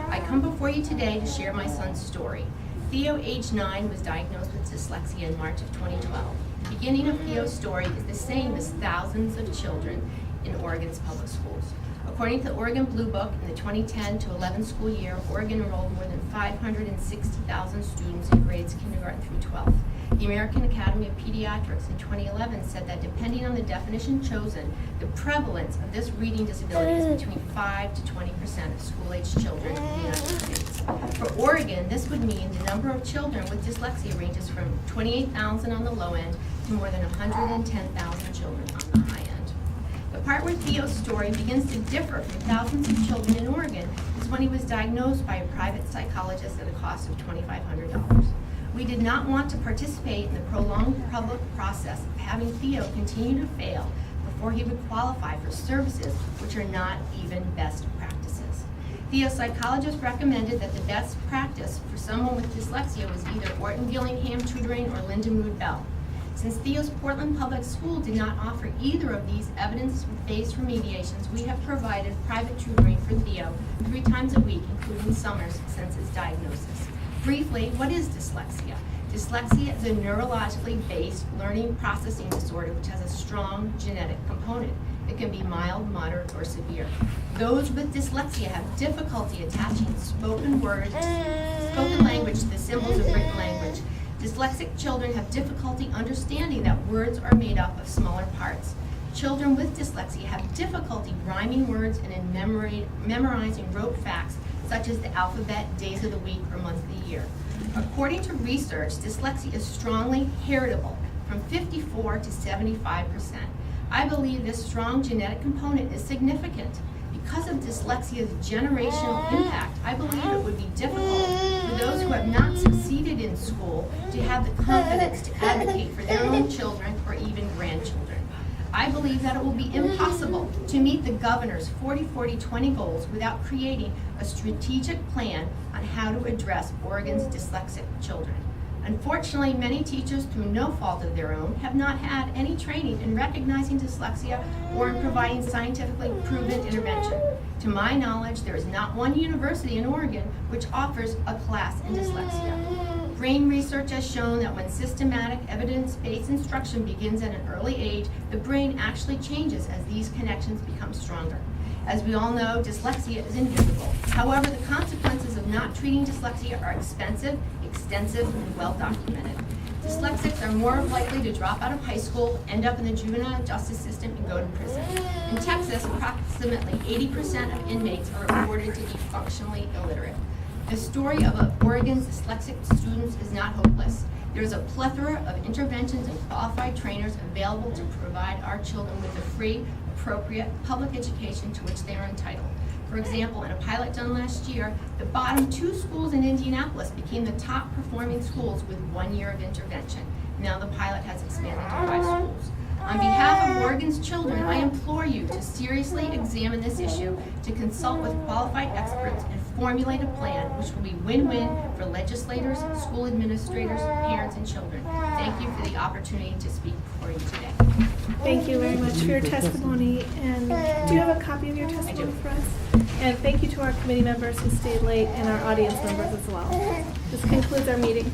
I come before you today to share my son's story. Theo, age 9, was diagnosed with dyslexia in March of 2012. The beginning of Theo's story is the same as thousands of children in Oregon's public schools. According to the Oregon Blue Book, in the 2010 to 11 school year, Oregon enrolled more than 560,000 students in grades kindergarten through 12th. The American Academy of Pediatrics in 2011 said that depending on the definition chosen, the prevalence of this reading disability is between 5 to 20% of school-aged children in the United States. For Oregon, this would mean the number of children with dyslexia ranges from 28,000 on the low end to more than 110,000 children on the high end. The part where Theo's story begins to differ from thousands of children in Oregon is when he was diagnosed by a private psychologist at a cost of $2,500. We did not want to participate in the prolonged public process of having Theo continue to fail before he would qualify for services which are not even best practices. Theo's psychologist recommended that the best practice for someone with dyslexia was either Orton Gillingham tutoring or Linda Mood Bell. Since Theo's Portland Public School did not offer either of these evidence-based remediations, we have provided private tutoring for Theo 3 times a week, including summers, since his diagnosis. Briefly, what is dyslexia? Dyslexia is a neurologically based learning processing disorder which has a strong genetic component. It can be mild, moderate, or severe. Those with dyslexia have difficulty attaching spoken language to the symbols of written language. Dyslexic children have difficulty understanding that words are made up of smaller parts. Children with dyslexia have difficulty rhyming words and in memorizing rote facts such as the alphabet, days of the week, or month of the year. According to research, dyslexia is strongly heritable from 54 to 75%. I believe this strong genetic component is significant. Because of dyslexia's generational impact, I believe it would be difficult for those who have not succeeded in school to have the confidence to advocate for their own children or even grandchildren. I believe that it will be impossible to meet the governor's 40-40-20 goals without creating a strategic plan on how to address Oregon's dyslexic children. Unfortunately, many teachers, through no fault of their own, have not had any training in recognizing dyslexia or in providing scientifically proven intervention. To my knowledge, there is not one university in Oregon which offers a class in dyslexia. Brain research has shown that when systematic, evidence-based instruction begins at an early age, the brain actually changes as these connections become stronger. As we all know, dyslexia is invisible. However, the consequences of not treating dyslexia are expensive, extensive, and well documented. Dyslexics are more likely to drop out of high school, end up in the juvenile justice system, and go to prison. In Texas, approximately 80% of inmates are reported to be functionally illiterate. The story of Oregon's dyslexic students is not hopeless. There is a plethora of interventions and qualified trainers available to provide our children with the free, appropriate public education to which they are entitled. For example, in a pilot done last year, the bottom 2 schools in Indianapolis became the top performing schools with 1 year of intervention. Now the pilot has expanded to 5 schools. On behalf of Oregon's children, I implore you to seriously examine this issue, to consult with qualified experts, and formulate a plan which will be win-win for legislators, school administrators, parents, and children. Thank you for the opportunity to speak before you today. Thank you very much for your testimony. And do you have a copy of your testimony for us? And thank you to our committee members who stayed late and our audience members as well. This concludes our meeting.